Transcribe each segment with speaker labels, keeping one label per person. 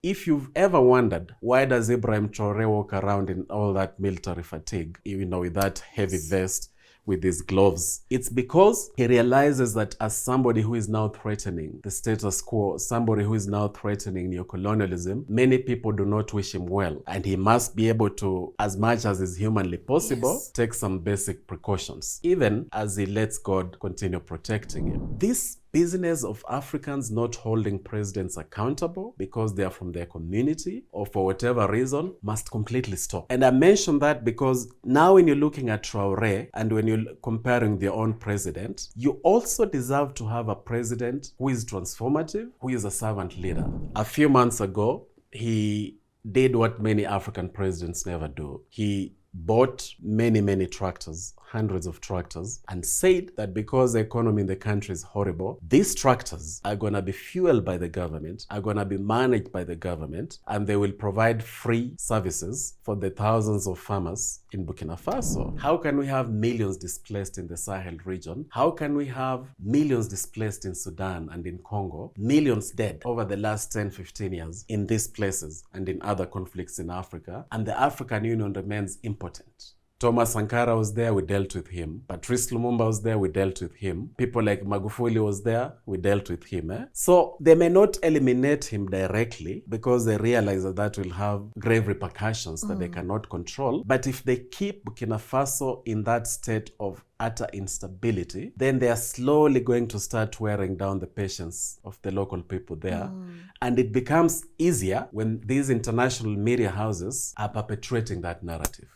Speaker 1: If you've ever wondered, why does Ibrahim Traore walk around in all that military fatigue, with that heavy vest, with his gloves? It's because he realizes that as somebody who is now threatening the status quo, somebody who is now threatening neocolonialism, many people do not wish him well. And he must be able to, as much as is humanly possible, take some basic precautions, even as he lets God continue protecting him. This business of Africans not holding presidents accountable because they are from their community or for whatever reason must completely stop. And I mention that because now when you're looking at Traoré and when you're comparing their own president, you also deserve to have a president who is transformative, who is a servant leader. A few months ago, he did what many African presidents never do. He bought many tractors, hundreds of tractors, and said that because the economy in the country is horrible, these tractors are going to be fueled by the government, are going to be managed by the government, and they will provide free services for the thousands of farmers in Burkina Faso. How can we have millions displaced in the Sahel region? How can we have millions displaced in Sudan and in Congo? Millions dead over the last 10-15 years in these places and in other conflicts in Africa, and the African Union remains impotent. Thomas Sankara was there, we dealt with him. Patrice Lumumba was there, we dealt with him. People like Magufuli was there, we dealt with him. So they may not eliminate him directly because they realize that will have grave repercussions that they cannot control. But if they keep Burkina Faso in that state of utter instability, then they are slowly going to start wearing down the patience of the local people there. And it becomes easier when these international media houses are perpetuating that narrative.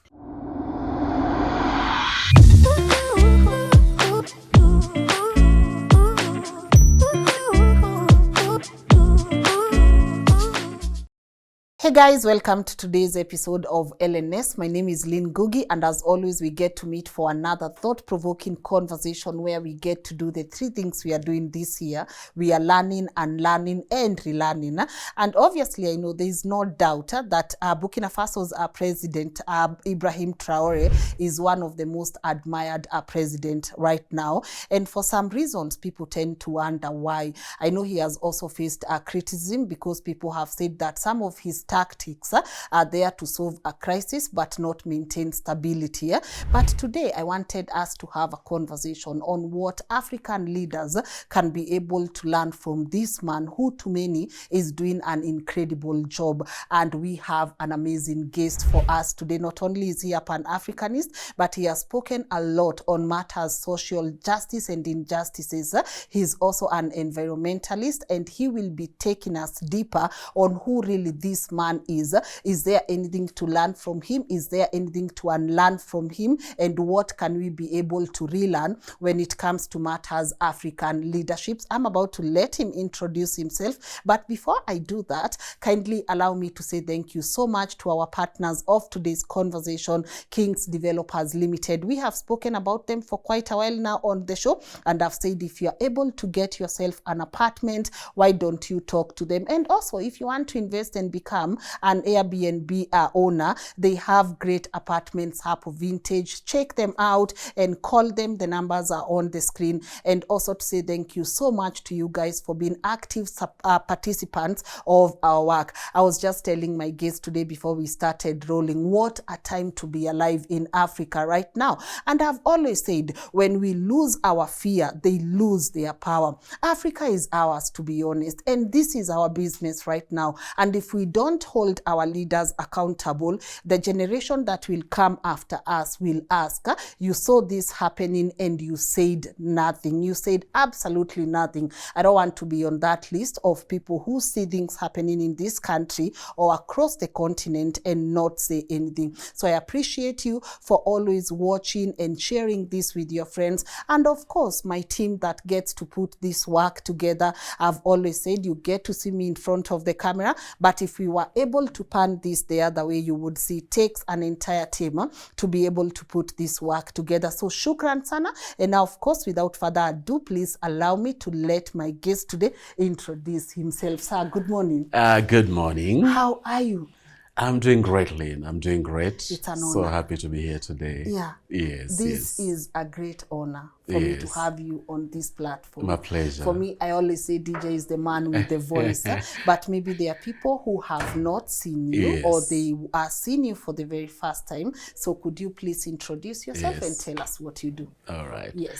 Speaker 2: Hey guys, welcome to today's episode of LNS. My name is Lynn Ngugi, and as always, we get to meet for another thought-provoking conversation where we get to do the three things we are doing this year. We are learning, unlearning, and relearning. And obviously, I know there is no doubt that Burkina Faso's president, Ibrahim Traore, is one of the most admired president right now. And for some reasons, people tend to wonder why. I know he has also faced criticism because people have said that some of his tactics are there to solve a crisis but not maintain stability. But today I wanted us to have a conversation on what African leaders can be able to learn from this man who to many is doing an incredible job. And we have an amazing guest for us today. Not only is he a Pan-Africanist, but he has spoken a lot on matters social justice and injustices. He's also an environmentalist, and he will be taking us deeper on who really this man is. Is there anything to learn from him? Is there anything to unlearn from him? And what can we be able to relearn when it comes to matters African leaderships? I'm about to let him introduce himself. But before I do that, kindly allow me to say thank you so much to our partners of today's conversation, Kings Developers Limited. We have spoken about them for quite a while now on the show, and I've said if you're able to get yourself an apartment, why don't you talk to them? And also, if you want to invest and become an Airbnb owner, they have great apartments, Hapo Vintage. Check them out and call them. The numbers are on the screen. And also to say thank you so much to you guys for being active participants of our work. I was just telling my guests today before we started rolling, what a time to be alive in Africa right now. And I've always said, when we lose our fear, they lose their power. Africa is ours, to be honest, and this is our business right now. And if we don't hold our leaders accountable, the generation that will come after us will ask, you saw this happening and you said nothing. You said absolutely nothing. I don't want to be on that list of people who see things happening in this country or across the continent and not say anything. So I appreciate you for always watching and sharing this with your friends. And of course, my team that gets to put this work together. I've always said you get to see me in front of the camera, but if we were able to pan this the other way, you would see it takes an entire team to be able to put this work together. So shukran sana. And now, of course, without further ado, please allow me to let my guest today introduce himself. Sir, good morning.
Speaker 1: Good morning.
Speaker 2: How are you?
Speaker 1: I'm doing great, Lynn. I'm doing great.
Speaker 2: It's an
Speaker 1: So
Speaker 2: honor.
Speaker 1: happy to be here today.
Speaker 2: Yeah.
Speaker 1: Yes,
Speaker 2: This
Speaker 1: yes.
Speaker 2: is a great honor for me to
Speaker 1: Yes.
Speaker 2: have you on this platform.
Speaker 1: My pleasure.
Speaker 2: For me, I always say DJ is the man with the voice, but maybe there are people who have not seen you or
Speaker 1: Yes.
Speaker 2: they are seeing you for the very first time. So could you please introduce yourself and
Speaker 1: Yes.
Speaker 2: tell us what you do?
Speaker 1: All right.
Speaker 2: Yes.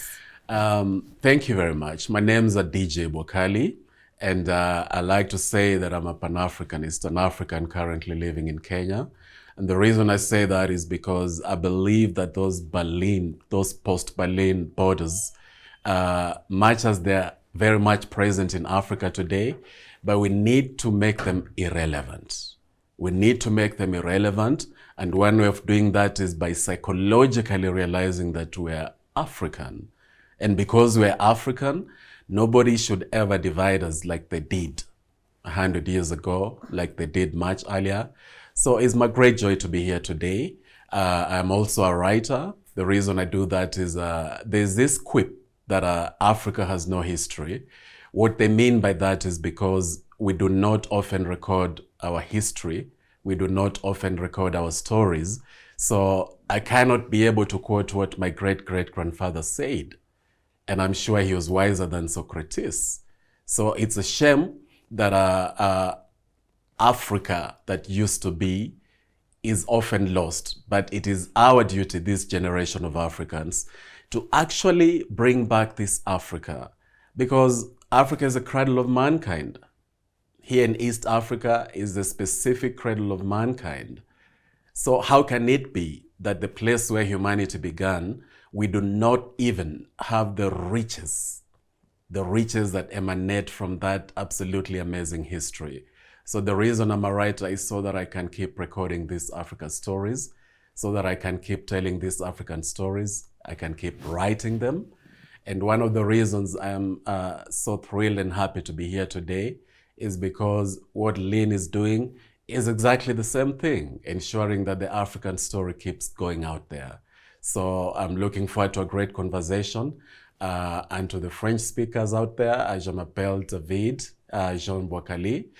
Speaker 1: Thank you very much. My name's DJ Bwakali, and I like to say that I'm a Pan-Africanist, an African currently living in Kenya. And the reason I say that is because I believe that those post-Berlin borders, much as they're very much present in Africa today, but we need to make them irrelevant. We need to make them irrelevant. And one way of doing that is by psychologically realizing that we're African. And because we're African, nobody should ever divide us like they did 100 years ago, like they did much earlier. So it's my great joy to be here today. I'm also a writer. The reason I do that is there's this quip that Africa has no history. What they mean by that is because we do not often record our history. We do not often record our stories. So I cannot be able to quote what my great-great-grandfather said. And I'm sure he was wiser than Socrates. So it's a shame that Africa that used to be is often lost. But it is our duty, this generation of Africans, to actually bring back this Africa. Because Africa is a cradle of mankind. Here in East Africa is the specific cradle of mankind. So how can it be that the place where humanity began, we do not even have the riches that emanate from that absolutely amazing history? So the reason I'm a writer is so that I can keep recording these African stories, so that I can keep telling these African stories, I can keep writing them. And one of the reasons I'm so thrilled and happy to be here today is because what Lynn is doing is exactly the same thing, ensuring that the African story keeps going out there. So I'm looking forward to a great conversation. And to the French speakers out there, je m'appelle David, John Bwakali.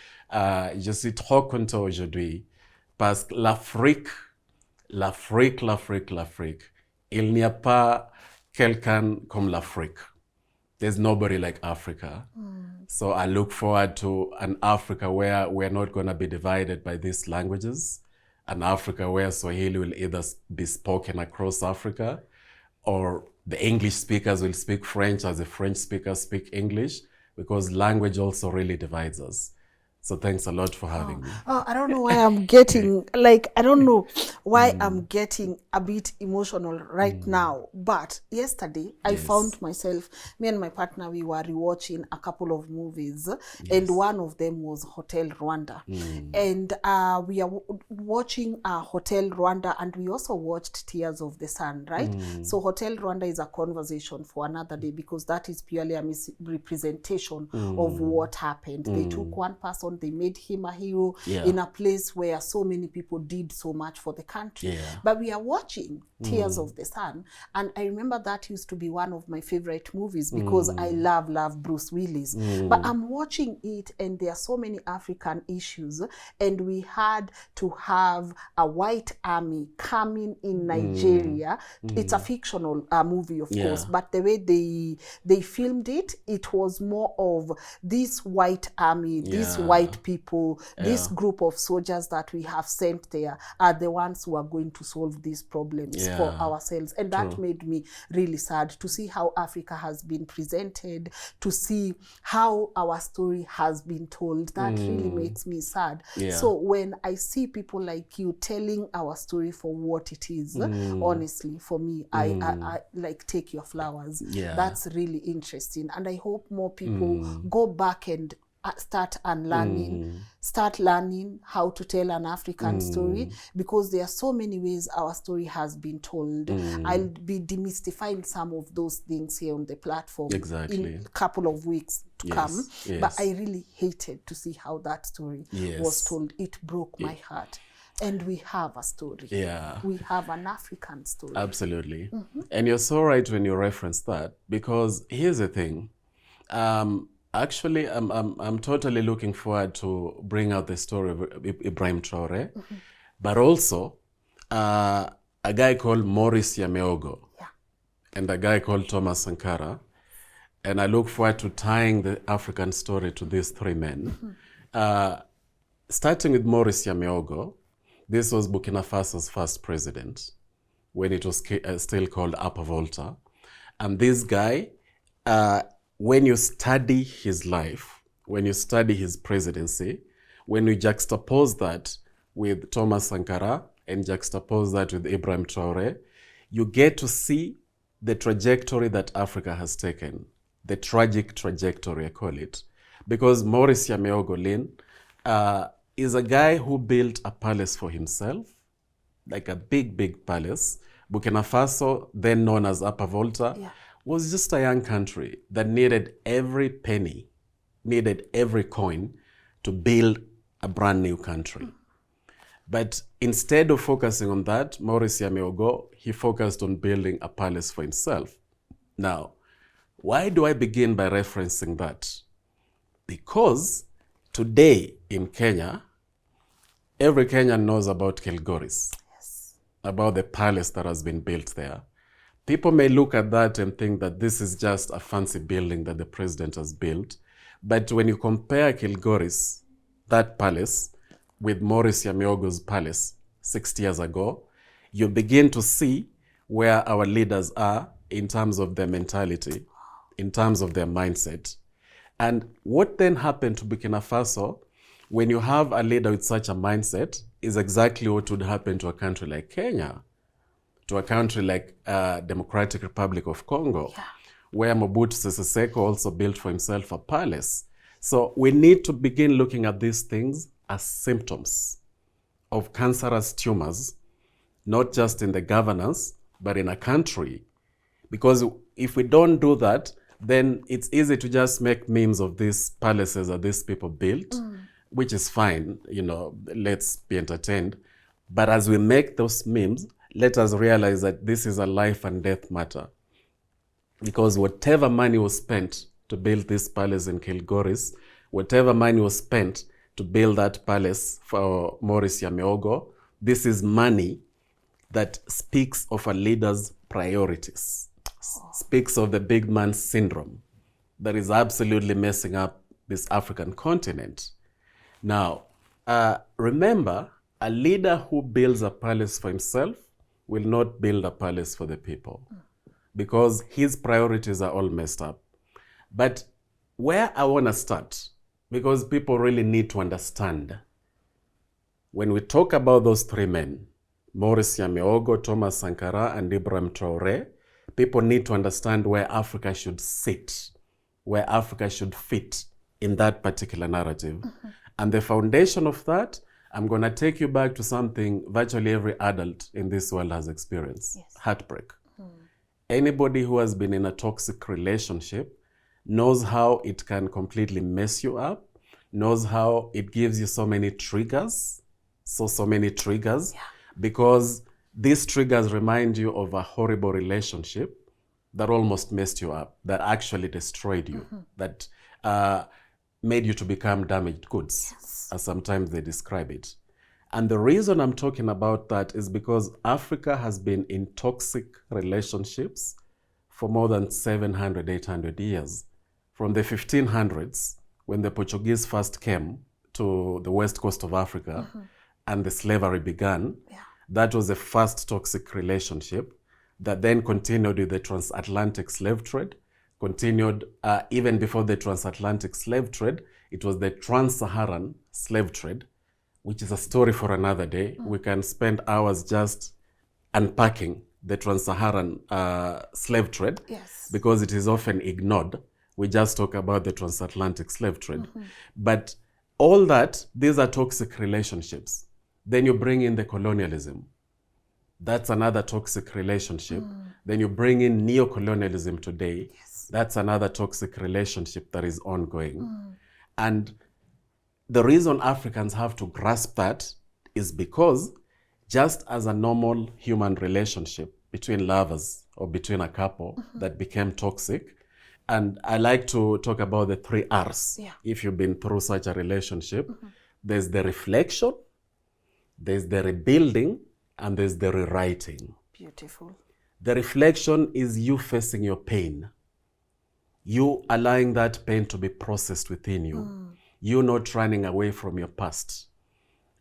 Speaker 1: Je suis trop content aujourd'hui parce que l'Afrique, il n'y a pas quelqu'un comme l'Afrique. There's nobody like Africa. So I look forward to an Africa where we're not going to be divided by these languages. An Africa where Swahili will either be spoken across Africa, or the English speakers will speak French as the French speakers speak English, because language also really divides us. So thanks a lot for having me.
Speaker 2: I don't know why I'm getting, I don't know why I'm getting a bit emotional right now. But yesterday, I found myself, me and my partner, we were rewatching a couple of movies. And one of them was Hotel Rwanda. And we are watching Hotel Rwanda, and we also watched Tears of the Sun, right? So Hotel Rwanda is a conversation for another day, because that is purely a misrepresentation of what happened. They took one person, they made him a hero in a place where so many people did so much for the country. But we are watching Tears of the Sun, and I remember that used to be one of my favorite movies, because I love Bruce Willis. But I'm watching it, and there are so many African issues, and we had to have a white army coming in Nigeria. It's a fictional movie, of course, but the way they filmed it, it was more of this white army, this white people, this group of soldiers that we have sent there are the ones who are going to solve these problems for ourselves. And that made me really sad to see how Africa has been presented, to see how our story has been told. That really makes me sad. So when I see people like you telling our story for what it is, honestly, for me, I like, take your flowers. That's really interesting. And I hope more people go back and start learning how to tell an African story, because there are so many ways our story has been told. I'll be demystifying some of those things here on the platform in a couple of weeks to come. But I really hated to see how that story was told. It broke my heart. And we have a story. We have an African story.
Speaker 1: Absolutely. And you're so right when you reference that, because here's the thing. Actually, I'm totally looking forward to bring out the story of Ibrahim Traore, but also a guy called Maurice Yameogo and a guy called Thomas Sankara. And I look forward to tying the African story to these three men. Starting with Maurice Yameogo, this was Burkina Faso's first president when it was still called Upper Volta. And this guy, when you study his life, when you study his presidency, when you juxtapose that with Thomas Sankara and juxtapose that with Ibrahim Traore, you get to see the trajectory that Africa has taken, the tragic trajectory, I call it. Because Maurice Yameogo, Lynn, is a guy who built a palace for himself, like a big, big palace. Burkina Faso, then known as Upper Volta, was just a young country that needed every penny, needed every coin to build a brand new country. But instead of focusing on that, Maurice Yameogo, he focused on building a palace for himself. Now, why do I begin by referencing that? Because today in Kenya, every Kenyan knows about Kilgoris, about the palace that has been built there. People may look at that and think that this is just a fancy building that the president has built. But when you compare Kilgoris, that palace, with Maurice Yameogo's palace 60 years ago, you begin to see where our leaders are in terms of their mentality, in terms of their mindset. And what then happened to Burkina Faso when you have a leader with such a mindset is exactly what would happen to a country like Kenya, to a country like Democratic Republic of Congo, where Mobutu Sese Seko also built for himself a palace. So we need to begin looking at these things as symptoms of cancerous tumors, not just in the governance, but in a country. Because if we don't do that, then it's easy to just make memes of these palaces that these people built, which is fine, you know, let's be entertained. But as we make those memes, let us realize that this is a life and death matter. Because whatever money was spent to build this palace in Kilgoris, whatever money was spent to build that palace for Maurice Yameogo, this is money that speaks of a leader's priorities, speaks of the big man syndrome that is absolutely messing up this African continent. Now, remember, a leader who builds a palace for himself will not build a palace for the people because his priorities are all messed up. But where I want to start, because people really need to understand, when we talk about those three men, Maurice Yameogo, Thomas Sankara, and Ibrahim Traore, people need to understand where Africa should sit, where Africa should fit in that particular narrative. And the foundation of that, I'm going to take you back to something virtually every adult in this world has experienced, heartbreak. Anybody who has been in a toxic relationship knows how it can completely mess you up, knows how it gives you so many triggers, so many triggers, because these triggers remind you of a horrible relationship that almost messed you up, that actually destroyed you, that made you to become damaged goods, as sometimes they describe it. And the reason I'm talking about that is because Africa has been in toxic relationships for more than 700, 800 years. From the 1500s, when the Portuguese first came to the west coast of Africa and the slavery began, that was the first toxic relationship that then continued with the transatlantic slave trade, continued even before the transatlantic slave trade, it was the trans-Saharan slave trade, which is a story for another day. We can spend hours just unpacking the trans-Saharan slave trade because it is often ignored. We just talk about the transatlantic slave trade. But all that, these are toxic relationships. Then you bring in the colonialism. That's another toxic relationship. Then you bring in neo-colonialism today. That's another toxic relationship that is ongoing. And the reason Africans have to grasp that is because just as a normal human relationship between lovers or between a couple that became toxic, and I like to talk about the 3 R's. If you've been through such a relationship, there's the reflection, There's the rebuilding and there's the rewriting.
Speaker 2: Beautiful.
Speaker 1: The reflection is you facing your pain. You allowing that pain to be processed within you. You not running away from your past,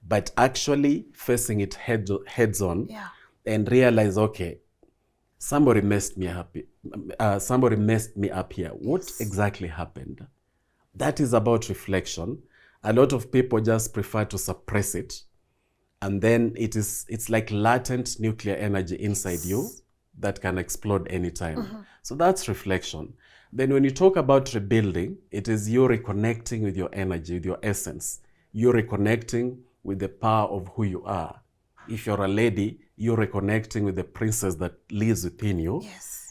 Speaker 1: but actually facing it heads on and realize, okay, somebody messed me up. Somebody messed me up here. What exactly happened? That is about reflection. A lot of people just prefer to suppress it. And then it's like latent nuclear energy inside you that can explode anytime. So that's reflection. Then when you talk about rebuilding, it is you reconnecting with your energy, with your essence. You're reconnecting with the power of who you are. If you're a lady, you're reconnecting with the princess that lives within you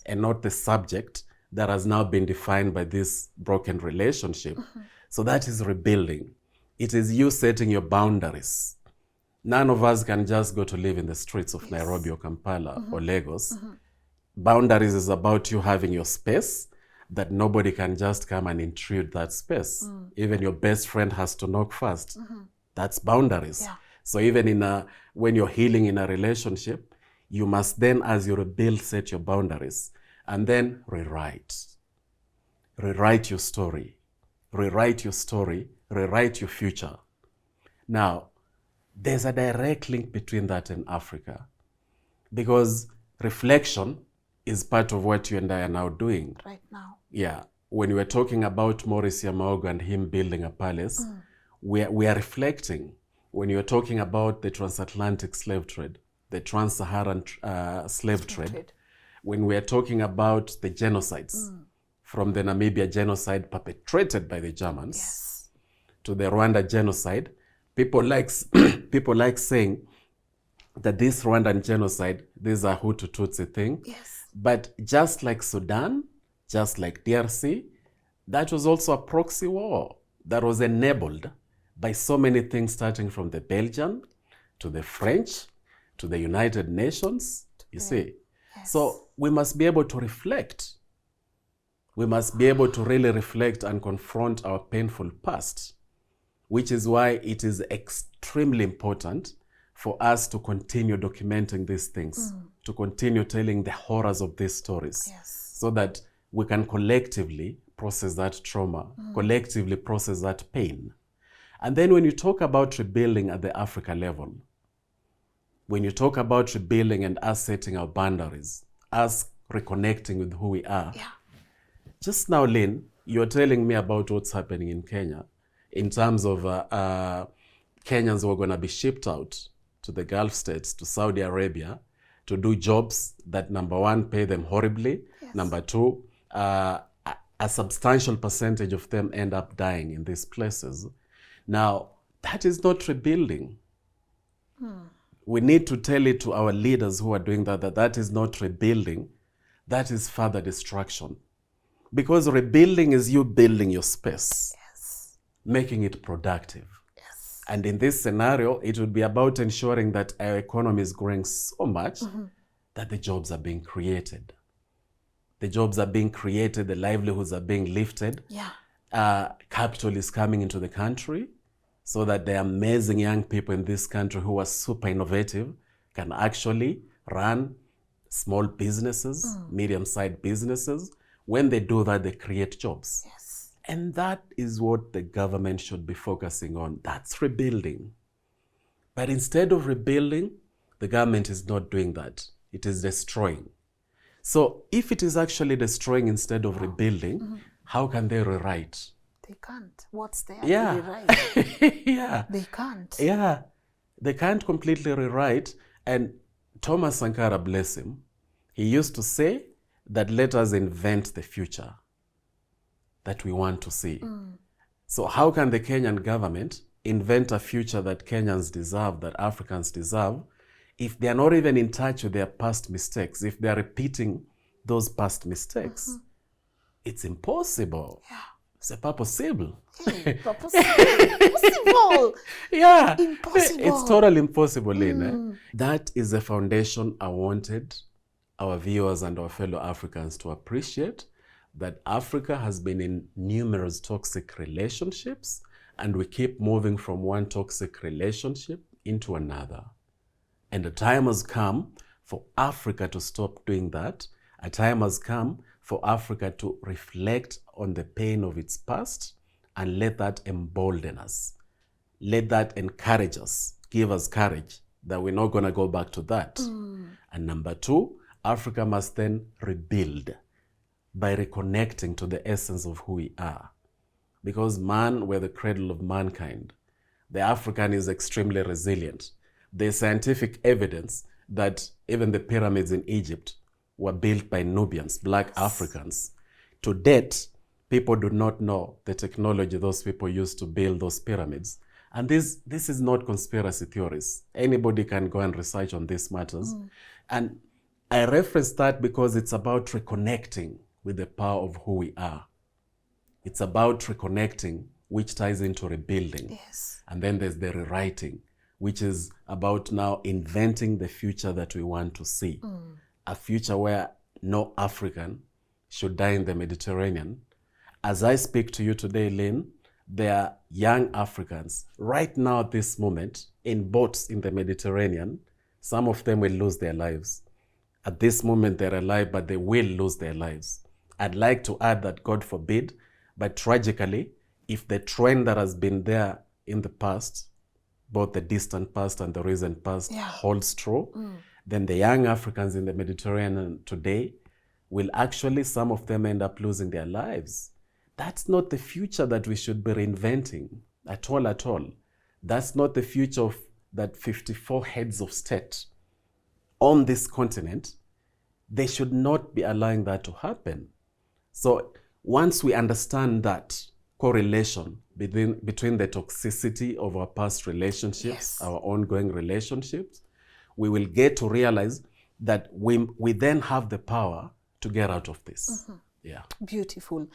Speaker 1: and not the subject that has now been defined by this broken relationship. So that is rebuilding. It is you setting your boundaries. None of us can just go to live in the streets of Nairobi or Kampala or Lagos. Boundaries is about you having your space that nobody can just come and intrude that space. Even your best friend has to knock first. That's boundaries. So even when you're healing in a relationship, you must then, as you rebuild, set your boundaries and then rewrite. Rewrite your story. Rewrite your story. Rewrite your future. Now, there's a direct link between that and Africa, because reflection is part of what you and I are now doing.
Speaker 2: Right now.
Speaker 1: Yeah. When we were talking about Maurice Yamaogo and him building a palace, we are reflecting. When you're talking about the transatlantic slave trade, the trans-Saharan slave trade, when we are talking about the genocides, from the Namibia genocide perpetrated by the Germans to the Rwanda genocide, people like saying that this Rwandan genocide, this is a Hutu-Tutsi thing. But just like Sudan, just like DRC, that was also a proxy war that was enabled by so many things, starting from the Belgian to the French to the United Nations, you see. So we must be able to reflect. We must be able to really reflect and confront our painful past, which is why it is extremely important for us to continue documenting these things, to continue telling the horrors of these stories, so that we can collectively process that trauma, collectively process that pain. And then when you talk about rebuilding at the Africa level, when you talk about rebuilding and us setting our boundaries, us reconnecting with who we are, just now, Lynn, you're telling me about what's happening in Kenya in terms of Kenyans who are going to be shipped out to the Gulf states, to Saudi Arabia, to do jobs that, number one, pay them horribly. Number two, a substantial percentage of them end up dying in these places. Now, that is not rebuilding. We need to tell it to our leaders who are doing that is not rebuilding. That is further destruction. Because rebuilding is you building your space, making it productive. And in this scenario, it would be about ensuring that our economy is growing so much that the jobs are being created. The jobs are being created, the livelihoods are being lifted. Capital is coming into the country so that the amazing young people in this country who are super innovative can actually run small businesses, medium-sized businesses. When they do that, they create jobs. And that is what the government should be focusing on. That's rebuilding. But instead of rebuilding, the government is not doing that. It is destroying. So if it is actually destroying instead of rebuilding, how can they rewrite?
Speaker 2: They can't. What's there to rewrite? They can't.
Speaker 1: They can't completely rewrite. And Thomas Sankara, bless him, he used to say that let us invent the future that we want to see. So how can the Kenyan government invent a future that Kenyans deserve, that Africans deserve, if they are not even in touch with their past mistakes, if they are repeating those past mistakes? It's impossible. C'est pas possible.
Speaker 2: Impossible. Impossible.
Speaker 1: It's totally impossible, Lynn. That is the foundation I wanted our viewers and our fellow Africans to appreciate, that Africa has been in numerous toxic relationships, and we keep moving from one toxic relationship into another. And the time has come for Africa to stop doing that. A time has come for Africa to reflect on the pain of its past and let that embolden us. Let that encourage us, give us courage that we're not going to go back to that. And number two, Africa must then rebuild by reconnecting to the essence of who we are. Because man, we're the cradle of mankind. The African is extremely resilient. There's scientific evidence that even the pyramids in Egypt were built by Nubians, black Africans. To date, people do not know the technology those people used to build those pyramids. And this is not conspiracy theories. Anybody can go and research on these matters. And I reference that because it's about reconnecting with the power of who we are. It's about reconnecting, which ties into rebuilding.
Speaker 2: Yes.
Speaker 1: And then there's the rewriting, which is about now inventing the future that we want to see. A future where no African should die in the Mediterranean. As I speak to you today, Lynn, there are young Africans right now at this moment in boats in the Mediterranean. Some of them will lose their lives. At this moment, they're alive, but they will lose their lives. I'd like to add that, God forbid, but tragically, if the trend that has been there in the past, both the distant past and the recent past, holds true, then the young Africans in the Mediterranean today will actually, some of them end up losing their lives. That's not the future that we should be reinventing at all, at all. That's not the future of that 54 heads of state on this continent. They should not be allowing that to happen. So once we understand that correlation between the toxicity of our past relationships, our ongoing relationships, we will get to realize that we then have the power to get out of this. Yeah.
Speaker 2: Beautiful.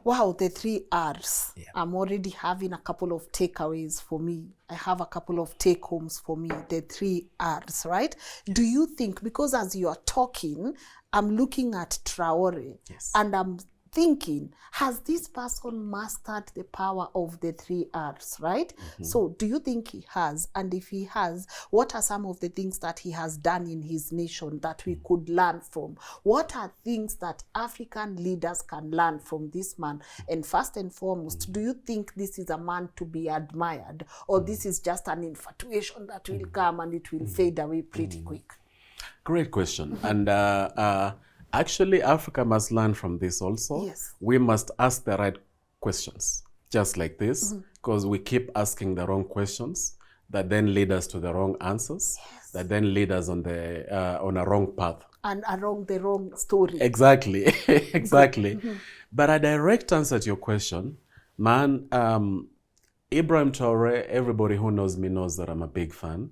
Speaker 2: Wow, the 3 R's.
Speaker 1: Yeah.
Speaker 2: I'm already having a couple of takeaways for me. I have a couple of take-homes for me, the 3 R's, right? Do you think, because as you are talking, I'm looking at Traore, and I'm thinking, has this person mastered the power of the 3 R's, right? So do you think he has? And if he has, what are some of the things that he has done in his nation that we could learn from? What are things that African leaders can learn from this man? And first and foremost, do you think this is a man to be admired, or this is just an infatuation that will come and it will fade away pretty quick?
Speaker 1: Great question. And actually, Africa must learn from this also.
Speaker 2: Yes.
Speaker 1: We must ask the right questions, just like this, because we keep asking the wrong questions that then lead us to the wrong answers, that then lead us on a wrong path.
Speaker 2: And along the wrong story.
Speaker 1: Exactly, exactly. But a direct answer to your question, man, Ibrahim Traore, everybody who knows me knows that I'm a big fan.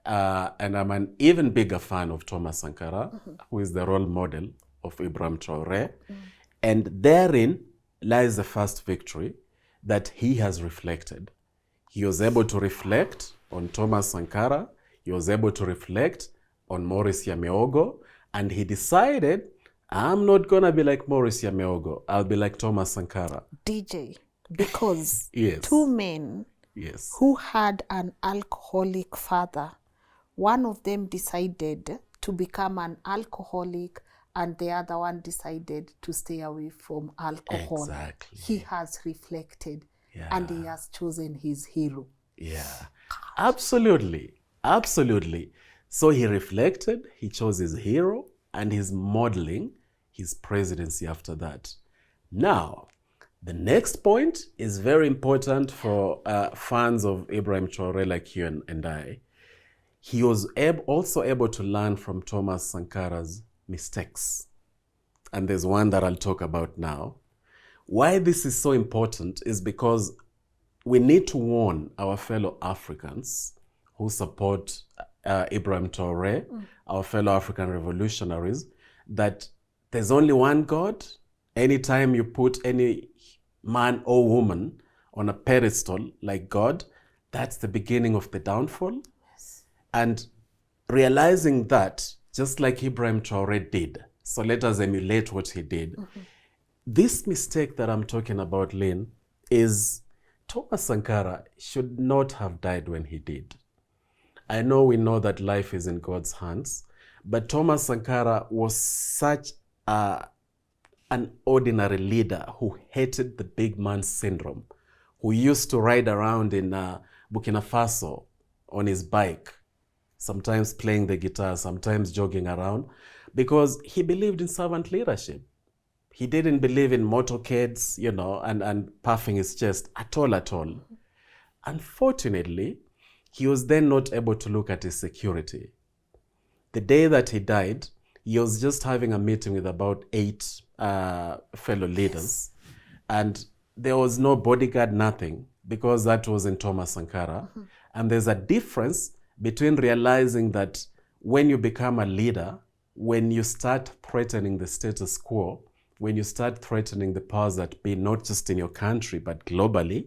Speaker 1: And I'm an even bigger fan of Thomas Sankara, who is the role model of Ibrahim Traore. And therein lies the first victory, that he has reflected. He was able to reflect on Thomas Sankara. He was able to reflect on Maurice Yameogo. And he decided, I'm not going to be like Maurice Yameogo. I'll be like Thomas Sankara.
Speaker 2: DJ, because
Speaker 1: Yes.
Speaker 2: 2 men
Speaker 1: Yes.
Speaker 2: who had an alcoholic father, one of them decided to become an alcoholic and the other one decided to stay away from alcohol.
Speaker 1: Exactly.
Speaker 2: He has reflected and he has chosen his hero.
Speaker 1: Yeah, absolutely. Absolutely. So he reflected, he chose his hero, and he's modeling his presidency after that. Now, the next point is very important for fans of Ibrahim Traore like you and I. He was also able to learn from Thomas Sankara's mistakes. And there's one that I'll talk about now. Why this is so important is because we need to warn our fellow Africans who support Ibrahim Traore, our fellow African revolutionaries, that there's only one God. Anytime you put any man or woman on a pedestal like God, that's the beginning of the downfall. And realizing that, just like Ibrahim Traore did, so let us emulate what he did. This mistake that I'm talking about, Lynn, is Thomas Sankara should not have died when he did. I know we know that life is in God's hands, but Thomas Sankara was such an ordinary leader who hated the big man syndrome, who used to ride around in Burkina Faso on his bike, sometimes playing the guitar, sometimes jogging around, because he believed in servant leadership. He didn't believe in motorcades, and puffing his chest at all. Unfortunately, he was then not able to look at his security. The day that he died, he was just having a meeting with about 8 fellow leaders, and there was no bodyguard, nothing, because that was in Thomas Sankara. And there's a difference between realizing that when you become a leader, when you start threatening the status quo, when you start threatening the powers that be, not just in your country, but globally,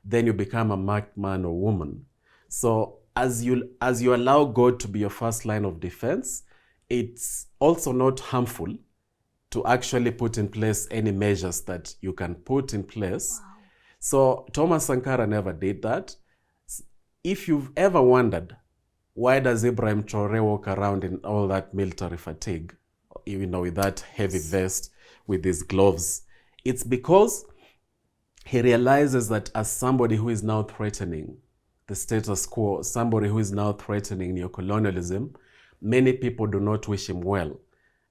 Speaker 1: then you become a marked man or woman. So as you allow God to be your first line of defense, it's also not harmful to actually put in place any measures that you can put in place. Wow. So Thomas Sankara never did that. If you've ever wondered, why does Ibrahim Traore walk around in all that military fatigue, with that heavy vest, with his gloves? It's because he realizes that as somebody who is now threatening the status quo, somebody who is now threatening neocolonialism, many people do not wish him well.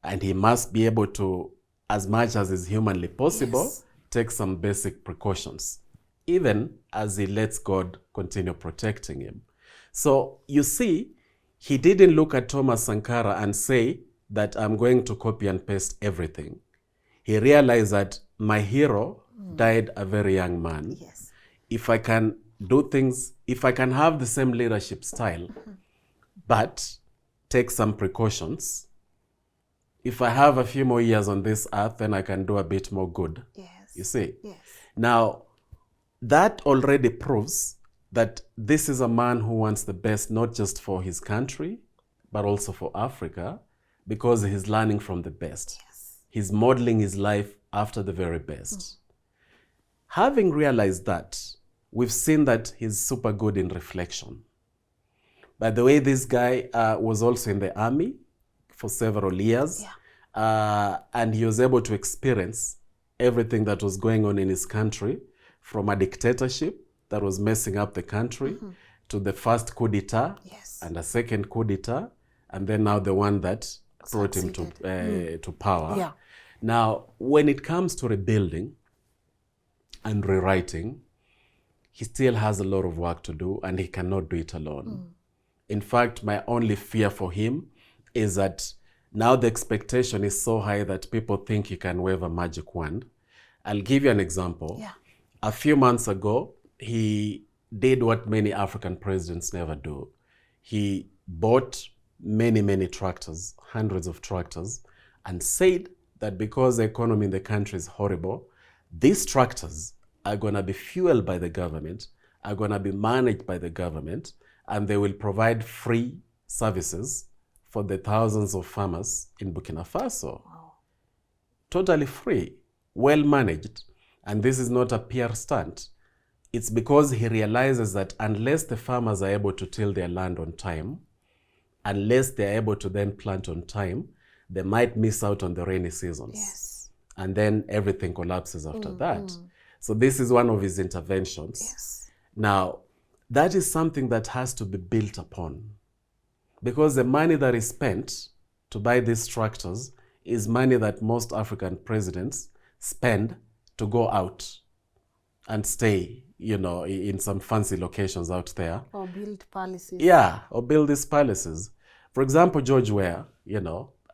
Speaker 1: And he must be able to, as much as is humanly possible, take some basic precautions, even as he lets God continue protecting him. So you see, he didn't look at Thomas Sankara and say that I'm going to copy and paste everything. He realized that my hero died a very young man.
Speaker 2: Yes.
Speaker 1: If I can do things, if I can have the same leadership style, but take some precautions, if I have a few more years on this earth, then I can do a bit more good.
Speaker 2: Yes.
Speaker 1: You see?
Speaker 2: Yes.
Speaker 1: Now, that already proves that this is a man who wants the best, not just for his country, but also for Africa, because he's learning from the best.
Speaker 2: Yes.
Speaker 1: He's modeling his life after the very best. Having realized that, we've seen that he's super good in reflection. By the way, this guy was also in the army for several years, and he was able to experience everything that was going on in his country, from a dictatorship that was messing up the country to the first coup d'etat and a second coup d'etat, and then now the one that brought him to power.
Speaker 2: Yeah.
Speaker 1: Now, when it comes to rebuilding and rewriting, he still has a lot of work to do, and he cannot do it alone. In fact, my only fear for him is that now the expectation is so high that people think he can wave a magic wand. I'll give you an example.
Speaker 2: Yeah.
Speaker 1: A few months ago, he did what many African presidents never do. He bought many tractors, hundreds of tractors, and said that because the economy in the country is horrible, these tractors are going to be fueled by the government, are going to be managed by the government, and they will provide free services for the thousands of farmers in Burkina Faso.
Speaker 2: Wow.
Speaker 1: Totally free, well managed. And this is not a PR stunt. It's because he realizes that unless the farmers are able to till their land on time, unless they're able to then plant on time, they might miss out on the rainy seasons.
Speaker 2: Yes.
Speaker 1: And then everything collapses after that. So this is one of his interventions.
Speaker 2: Yes.
Speaker 1: Now, that is something that has to be built upon, because the money that is spent to buy these tractors is money that most African presidents spend to go out and stay, in some fancy locations out there.
Speaker 2: Or build palaces.
Speaker 1: Yeah, or build these palaces. For example, George Weah,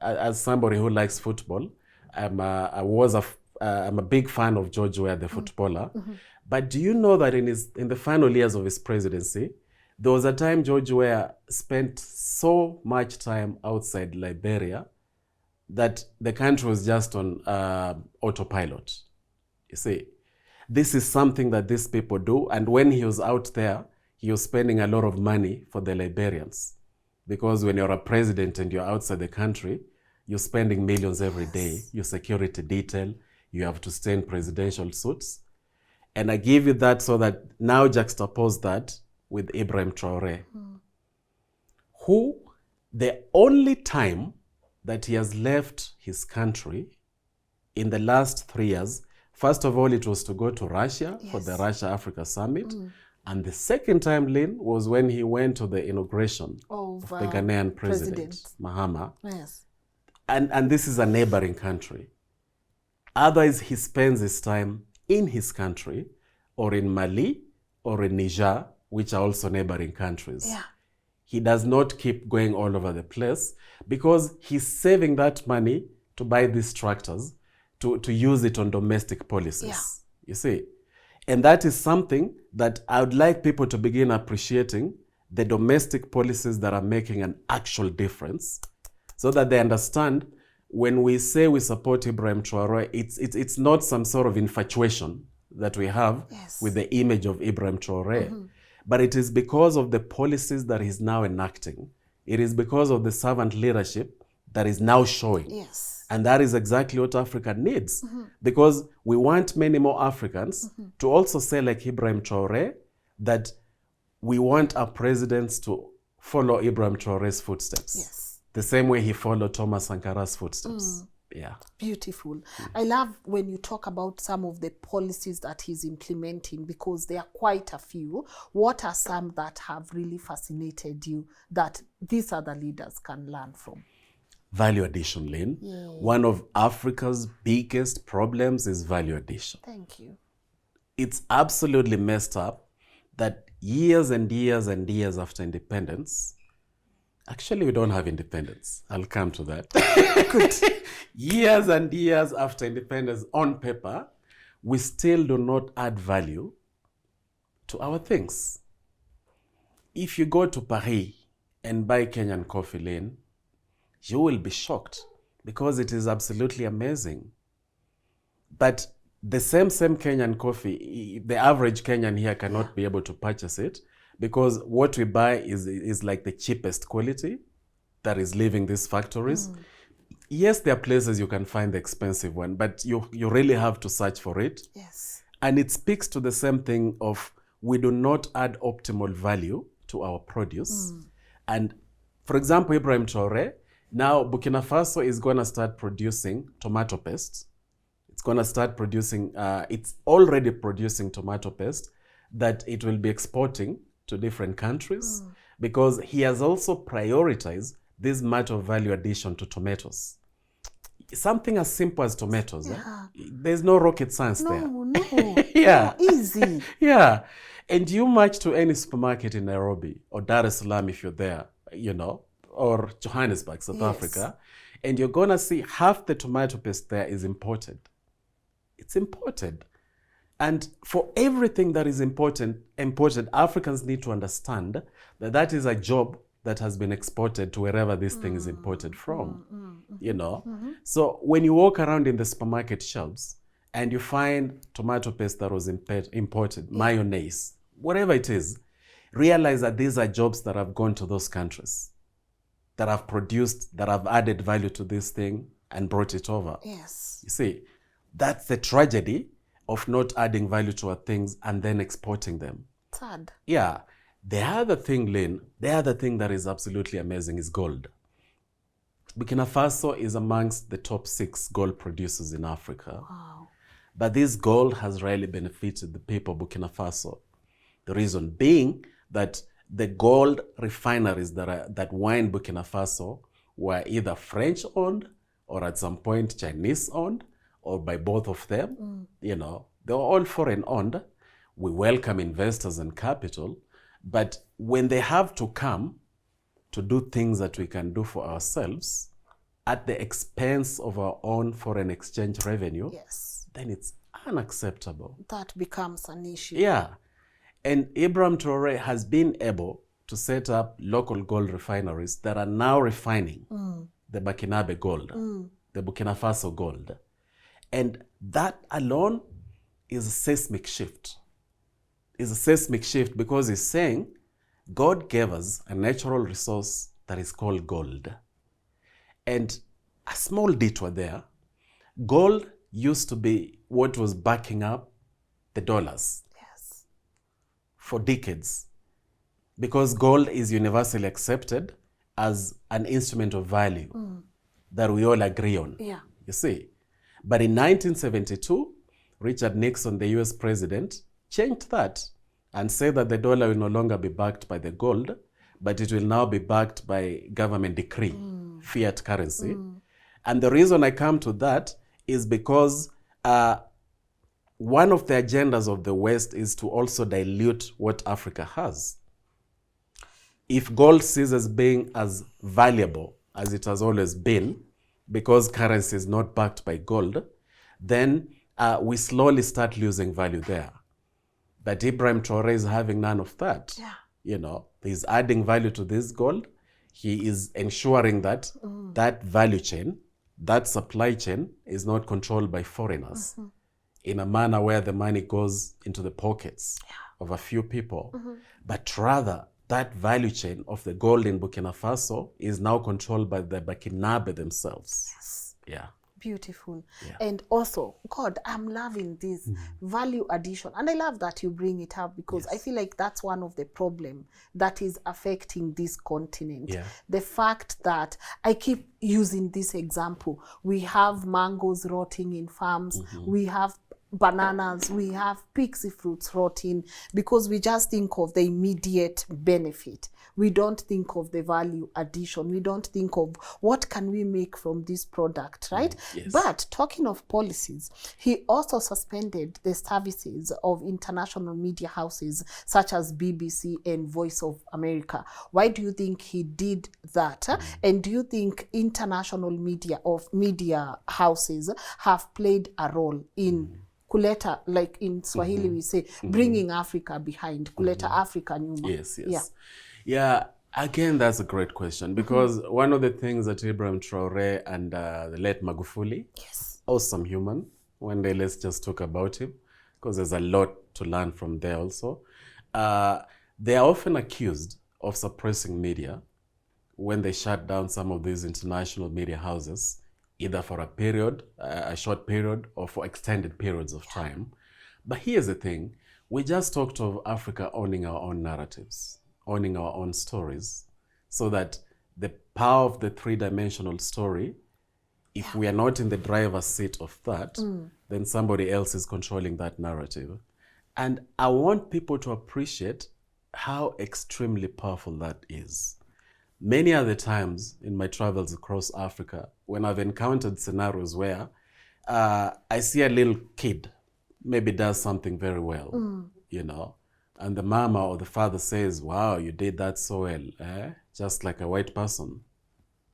Speaker 1: as somebody who likes football, I'm a big fan of George Weah, the footballer. But do you know that in the final years of his presidency, there was a time George Weah spent so much time outside Liberia that the country was just on autopilot. You see, this is something that these people do. And when he was out there, he was spending a lot of money for the Liberians. Because when you're a president and you're outside the country, you're spending millions every day. Your security detail, you have to stay in presidential suits. And I give you that so that now juxtapose that with Ibrahim Traore. who the only time that he has left his country in the last 3 years, first of all, it was to go to Russia for the Russia-Africa Summit. And the second time, Lynn, was when he went to the inauguration of the Ghanaian president. Mahama.
Speaker 2: Yes.
Speaker 1: And this is a neighboring country. Otherwise, he spends his time in his country or in Mali or in Niger, which are also neighboring countries.
Speaker 2: Yeah.
Speaker 1: He does not keep going all over the place because he's saving that money to buy these tractors to use it on domestic policies.
Speaker 2: Yeah.
Speaker 1: You see? And that is something that I would like people to begin appreciating, the domestic policies that are making an actual difference, so that they understand when we say we support Ibrahim Traore, it's not some sort of infatuation that we have with the image of Ibrahim Traore, but it is because of the policies that he's now enacting. It is because of the servant leadership that is now showing.
Speaker 2: Yes.
Speaker 1: And that is exactly what Africa needs, because we want many more Africans to also say, like Ibrahim Traore, that we want our presidents to follow Ibrahim Traore's footsteps.
Speaker 2: Yes.
Speaker 1: The same way he followed Thomas Sankara's footsteps. Yeah.
Speaker 2: Beautiful. I love when you talk about some of the policies that he's implementing, because there are quite a few. What are some that have really fascinated you that these other leaders can learn from?
Speaker 1: Value addition, Lynn. One of Africa's biggest problems is value addition.
Speaker 2: Thank you.
Speaker 1: It's absolutely messed up that years and years and years after independence, actually we don't have independence. I'll come to that.
Speaker 2: Good.
Speaker 1: Years and years after independence, on paper, we still do not add value to our things. If you go to Paris and buy Kenyan coffee, Lynn, you will be shocked because it is absolutely amazing. But the same Kenyan coffee, the average Kenyan here cannot be able to purchase it because what we buy is like the cheapest quality that is leaving these factories. Yes, there are places you can find the expensive one, but you really have to search for it.
Speaker 2: Yes.
Speaker 1: And it speaks to the same thing of we do not add optimal value to our produce. And for example, Ibrahim Traore, now Burkina Faso is going to start producing tomato paste. It's going to start producing, it's already producing tomato paste that it will be exporting to different countries because he has also prioritized this matter of value addition to tomatoes. Something as simple as tomatoes. There's no rocket science there.
Speaker 2: No.
Speaker 1: Yeah.
Speaker 2: Easy.
Speaker 1: Yeah. And you march to any supermarket in Nairobi or Dar es Salaam if you're there, you know, or Johannesburg, South Africa, and you're going to see half the tomato paste there is imported. It's imported. And for everything that is imported, Africans need to understand that that is a job that has been exported to wherever this thing is imported from, you know. So when you walk around in the supermarket shelves and you find tomato paste that was imported, mayonnaise, whatever it is, realize that these are jobs that have gone to those countries, that have produced, that have added value to this thing and brought it over.
Speaker 2: Yes.
Speaker 1: You see, that's the tragedy of not adding value to our things and then exporting them.
Speaker 2: Sad.
Speaker 1: Yeah. The other thing, Lynn, the other thing that is absolutely amazing is gold. Burkina Faso is amongst the top 6 gold producers in Africa.
Speaker 2: Wow.
Speaker 1: But this gold has really benefited the people of Burkina Faso. The reason being that the gold refineries that were in Burkina Faso were either French-owned or at some point Chinese-owned or by both of them. You know, they were all foreign-owned. We welcome investors and capital, but when they have to come to do things that we can do for ourselves at the expense of our own foreign exchange revenue, then it's unacceptable.
Speaker 2: That becomes an issue.
Speaker 1: Yeah. And Ibrahim Traore has been able to set up local gold refineries that are now refining the Burkinabe gold, the Burkina Faso gold. And that alone is a seismic shift. It's a seismic shift because he's saying God gave us a natural resource that is called gold. And a small detour there, gold used to be what was backing up the dollars for decades, because gold is universally accepted as an instrument of value that we all agree on.
Speaker 2: Yeah.
Speaker 1: You see? But in 1972, Richard Nixon, the US president, changed that and said that the dollar will no longer be backed by the gold, but it will now be backed by government decree, fiat currency. And the reason I come to that is because one of the agendas of the West is to also dilute what Africa has. If gold ceases being as valuable as it has always been, because currency is not backed by gold, then we slowly start losing value there. But Ibrahim Traore is having none of that.
Speaker 2: Yeah.
Speaker 1: You know, he's adding value to this gold. He is ensuring that that value chain, that supply chain is not controlled by foreigners in a manner where the money goes into the pockets of a few people, but rather that value chain of the gold in Burkina Faso is now controlled by the Burkinabe themselves.
Speaker 2: Yes.
Speaker 1: Yeah.
Speaker 2: Beautiful.
Speaker 1: Yeah.
Speaker 2: And also, God, I'm loving this value addition. And I love that you bring it up because I feel like that's one of the problem that is affecting this continent.
Speaker 1: Yeah.
Speaker 2: The fact that I keep using this example. We have mangoes rotting in farms. We have bananas, we have pixie fruits rotting because we just think of the immediate benefit. We don't think of the value addition. We don't think of what can we make from this product, right?
Speaker 1: Yes.
Speaker 2: But talking of policies, he also suspended the services of international media houses such as BBC and Voice of America. Why do you think he did that? And do you think international media houses have played a role in kuleta, like in Swahili we say, bringing Africa behind, kuleta Africa nyuma?
Speaker 1: Yes, yes. Yeah, again, that's a great question because one of the things that Ibrahim Traore and the late Magufuli, awesome human, one day let's just talk about him because there's a lot to learn from there also. They are often accused of suppressing media when they shut down some of these international media houses, either for a period, a short period, or for extended periods of time. But here's the thing, we just talked of Africa owning our own narratives, owning our own stories, so that the power of the three-dimensional story, if we are not in the driver's seat of that, then somebody else is controlling that narrative. And I want people to appreciate how extremely powerful that is. Many other times in my travels across Africa, when I've encountered scenarios where I see a little kid maybe does something very well, you know, and the mama or the father says, wow, you did that so well, just like a white person,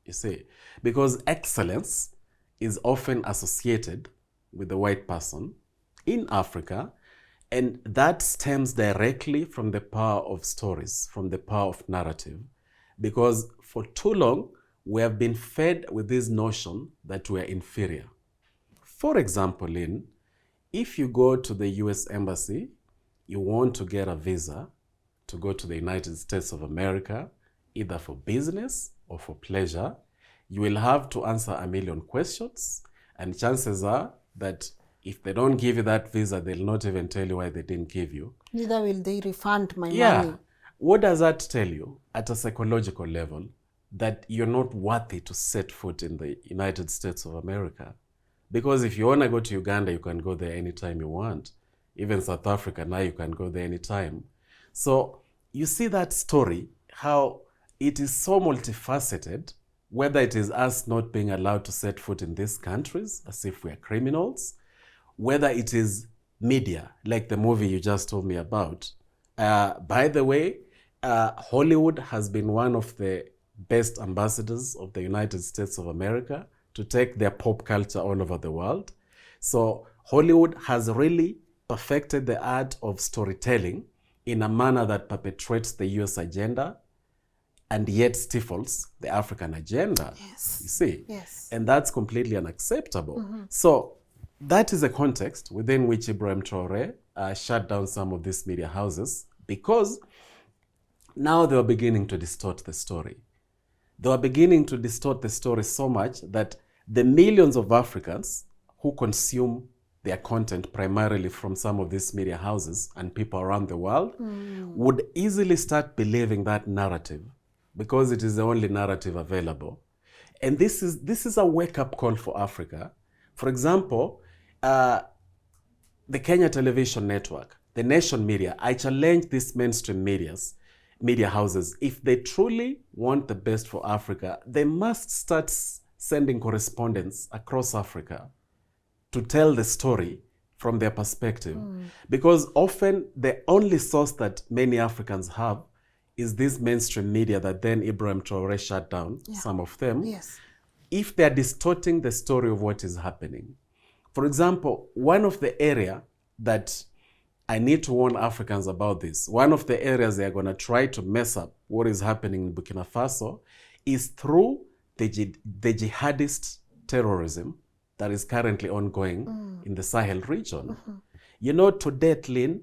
Speaker 1: you see. Because excellence is often associated with the white person in Africa, and that stems directly from the power of stories, from the power of narrative. Because for too long, we have been fed with this notion that we are inferior. For example, Lynn, if you go to the US Embassy, you want to get a visa to go to the United States of America, either for business or for pleasure, you will have to answer a million questions, and chances are that if they don't give you that visa, they'll not even tell you why they didn't give you.
Speaker 2: Neither will they refund my money.
Speaker 1: What does that tell you at a psychological level? That you're not worthy to set foot in the United States of America. Because if you want to go to Uganda, you can go there anytime you want. Even South Africa, now you can go there anytime. So you see that story, how it is so multifaceted, whether it is us not being allowed to set foot in these countries as if we are criminals, whether it is media, like the movie you just told me about. By the way, Hollywood has been one of the best ambassadors of the United States of America to take their pop culture all over the world. So Hollywood has really perfected the art of storytelling in a manner that perpetuates the US agenda and yet stifles the African agenda.
Speaker 2: Yes.
Speaker 1: You see?
Speaker 2: Yes.
Speaker 1: And that's completely unacceptable. So that is a context within which Ibrahim Traore shut down some of these media houses, because now they were beginning to distort the story. They were beginning to distort the story so much that the millions of Africans who consume their content primarily from some of these media houses and people around the world would easily start believing that narrative because it is the only narrative available. And this is a wake-up call for Africa. For example, the Kenya Television Network, the Nation Media, I challenge these mainstream media houses. If they truly want the best for Africa, they must start sending correspondents across Africa to tell the story from their perspective. Because often the only source that many Africans have is this mainstream media that then Ibrahim Traore shut down, some of them.
Speaker 2: Yes.
Speaker 1: If they're distorting the story of what is happening. For example, one of the area that I need to warn Africans about this, one of the areas they are going to try to mess up what is happening in Burkina Faso is through the jihadist terrorism that is currently ongoing in the Sahel region. You know, to date, Lynn,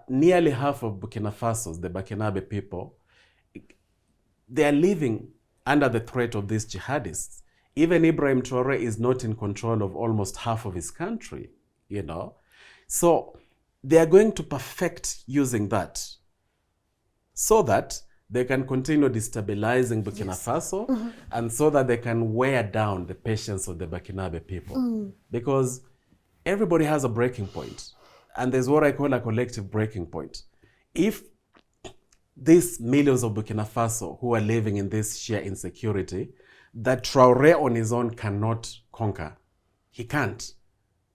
Speaker 1: nearly half of Burkina Faso, the Burkinabe people, they are living under the threat of these jihadists. Even Ibrahim Traore is not in control of almost half of his country, you know. So they are going to perfect using that so that they can continue destabilizing Burkina Faso and so that they can wear down the patience of the Burkinabe people. Because everybody has a breaking point. And there's what I call a collective breaking point. If these millions of Burkina Faso who are living in this sheer insecurity that Traore on his own cannot conquer, he can't.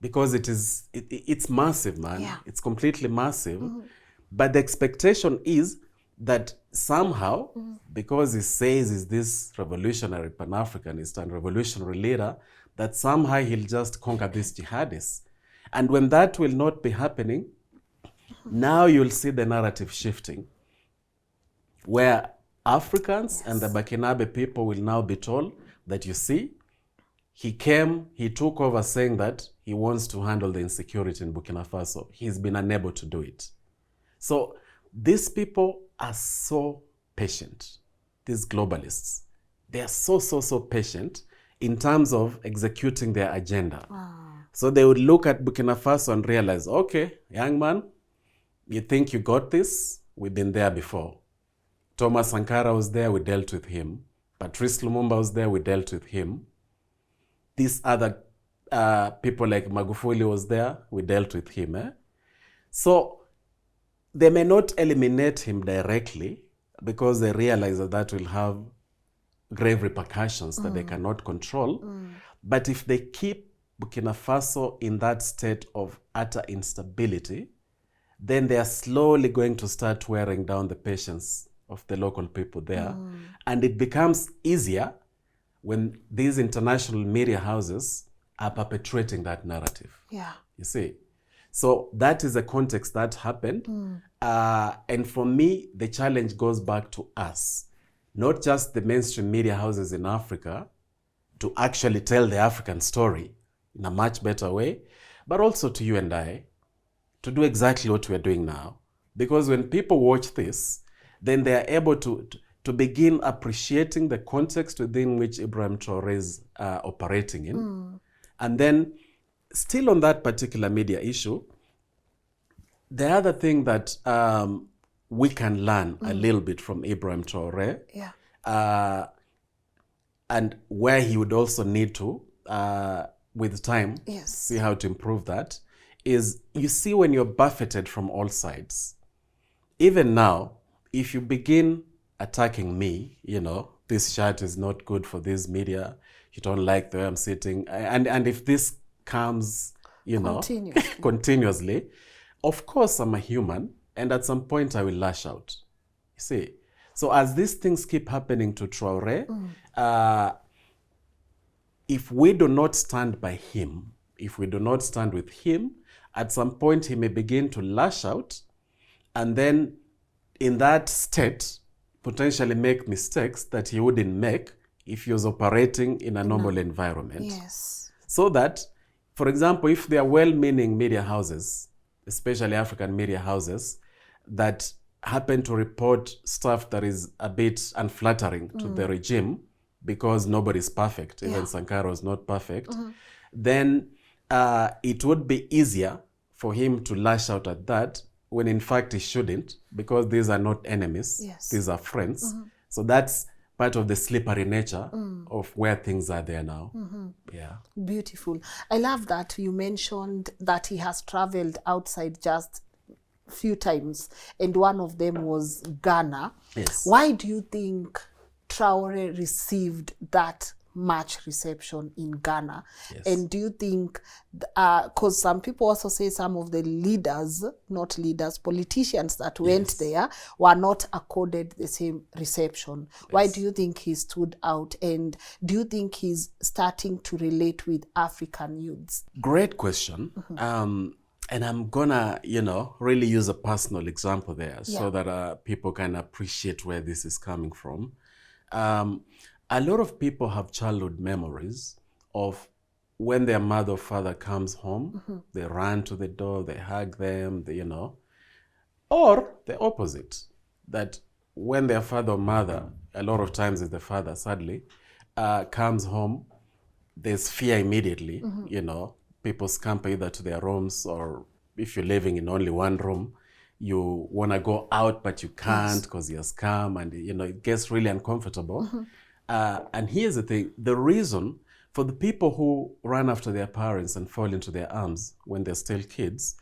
Speaker 1: Because it's massive, man.
Speaker 2: Yeah.
Speaker 1: It's completely massive. But the expectation is that somehow, because he says he's this revolutionary Pan-Africanist and revolutionary leader, that somehow he'll just conquer these jihadists. And when that will not be happening, now you'll see the narrative shifting, where Africans and the Burkinabe people will now be told that, you see, he took over saying that he wants to handle the insecurity in Burkina Faso. He's been unable to do it. So these people are so patient, these globalists. They are so patient in terms of executing their agenda. So they would look at Burkina Faso and realize, okay, young man, you think you got this? We've been there before. Thomas Sankara was there, we dealt with him. Patrice Lumumba was there, we dealt with him. These other people like Magufuli was there, we dealt with him. So they may not eliminate him directly because they realize that will have grave repercussions that they cannot control. But if they keep Burkina Faso in that state of utter instability, then they are slowly going to start wearing down the patience of the local people there. And it becomes easier when these international media houses are perpetuating that narrative.
Speaker 2: Yeah.
Speaker 1: You see? So that is the context that happened. And for me, the challenge goes back to us, not just the mainstream media houses in Africa, to actually tell the African story in a much better way, but also to you and I, to do exactly what we're doing now. Because when people watch this, then they are able to begin appreciating the context within which Ibrahim Traore is operating in. And then, still on that particular media issue, the other thing that we can learn a little bit from Ibrahim Traore, and where he would also need to, with time, see how to improve that, is you see when you're buffeted from all sides. Even now, if you begin attacking me, you know, this shirt is not good for this media, you don't like the way I'm sitting, and if this comes, you know, continuously, of course I'm a human, and at some point I will lash out. You see? So as these things keep happening to Traore, if we do not stand by him, if we do not stand with him, at some point he may begin to lash out, and then in that state, potentially make mistakes that he wouldn't make if he was operating in a normal environment.
Speaker 2: Yes.
Speaker 1: So that, for example, if there are well-meaning media houses, especially African media houses, that happen to report stuff that is a bit unflattering to the regime, because nobody's perfect, even Sankara was not perfect, then it would be easier for him to lash out at that, when in fact he shouldn't, because these are not enemies, these are friends. So that's part of the slippery nature of where things are there now. Yeah.
Speaker 2: Beautiful. I love that you mentioned that he has traveled outside just few times, and one of them was Ghana.
Speaker 1: Yes.
Speaker 2: Why do you think Traore received that much reception in Ghana?
Speaker 1: Yes.
Speaker 2: And do you think, because some people also say some of the leaders, not leaders, politicians that went
Speaker 1: Yes.
Speaker 2: there were not accorded the same reception. Why
Speaker 1: Yes.
Speaker 2: do you think he stood out? And do you think he's starting to relate with African youths?
Speaker 1: Great question. And I'm gonna, really use a personal example there so that people can appreciate where this is coming from. A lot of people have childhood memories of when their mother or father comes home, they run to the door, they hug them, or the opposite, that when their father or mother, a lot of times it's the father, sadly, comes home, there's fear immediately, people scamper either to their rooms, or if you're living in only one room, you want to go out, but you can't because he has come, and it gets really uncomfortable. And here's the thing, the reason for the people who run after their parents and fall into their arms when they're still kids,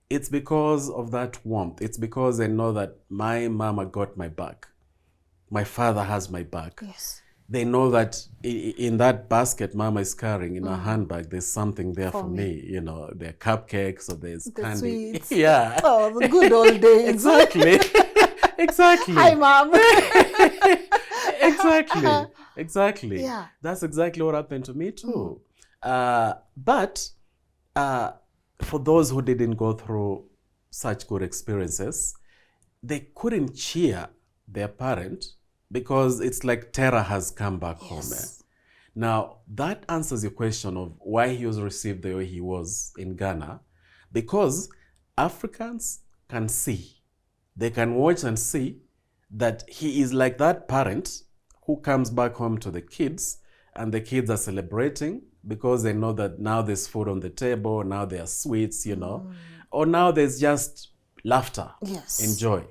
Speaker 1: it's because of that warmth. It's because they know that my mama got my back. My father has my back.
Speaker 2: Yes.
Speaker 1: They know that in that basket mama is carrying in her handbag, there's something there for me. There are cupcakes, or there's
Speaker 2: The
Speaker 1: candy.
Speaker 2: sweets.
Speaker 1: Yeah.
Speaker 2: Oh, the good old days.
Speaker 1: Exactly. Exactly.
Speaker 2: Hi, Mom.
Speaker 1: Exactly.
Speaker 2: Yeah.
Speaker 1: That's exactly what happened to me too. But for those who didn't go through such good experiences, they couldn't cheer their parent because it's like terror has come back home. Now, that answers your question of why he was received the way he was in Ghana, because Africans can see, they can watch and see that he is like that parent who comes back home to the kids, and the kids are celebrating because they know that now there's food on the table, now there are sweets, or now there's just laughter and joy.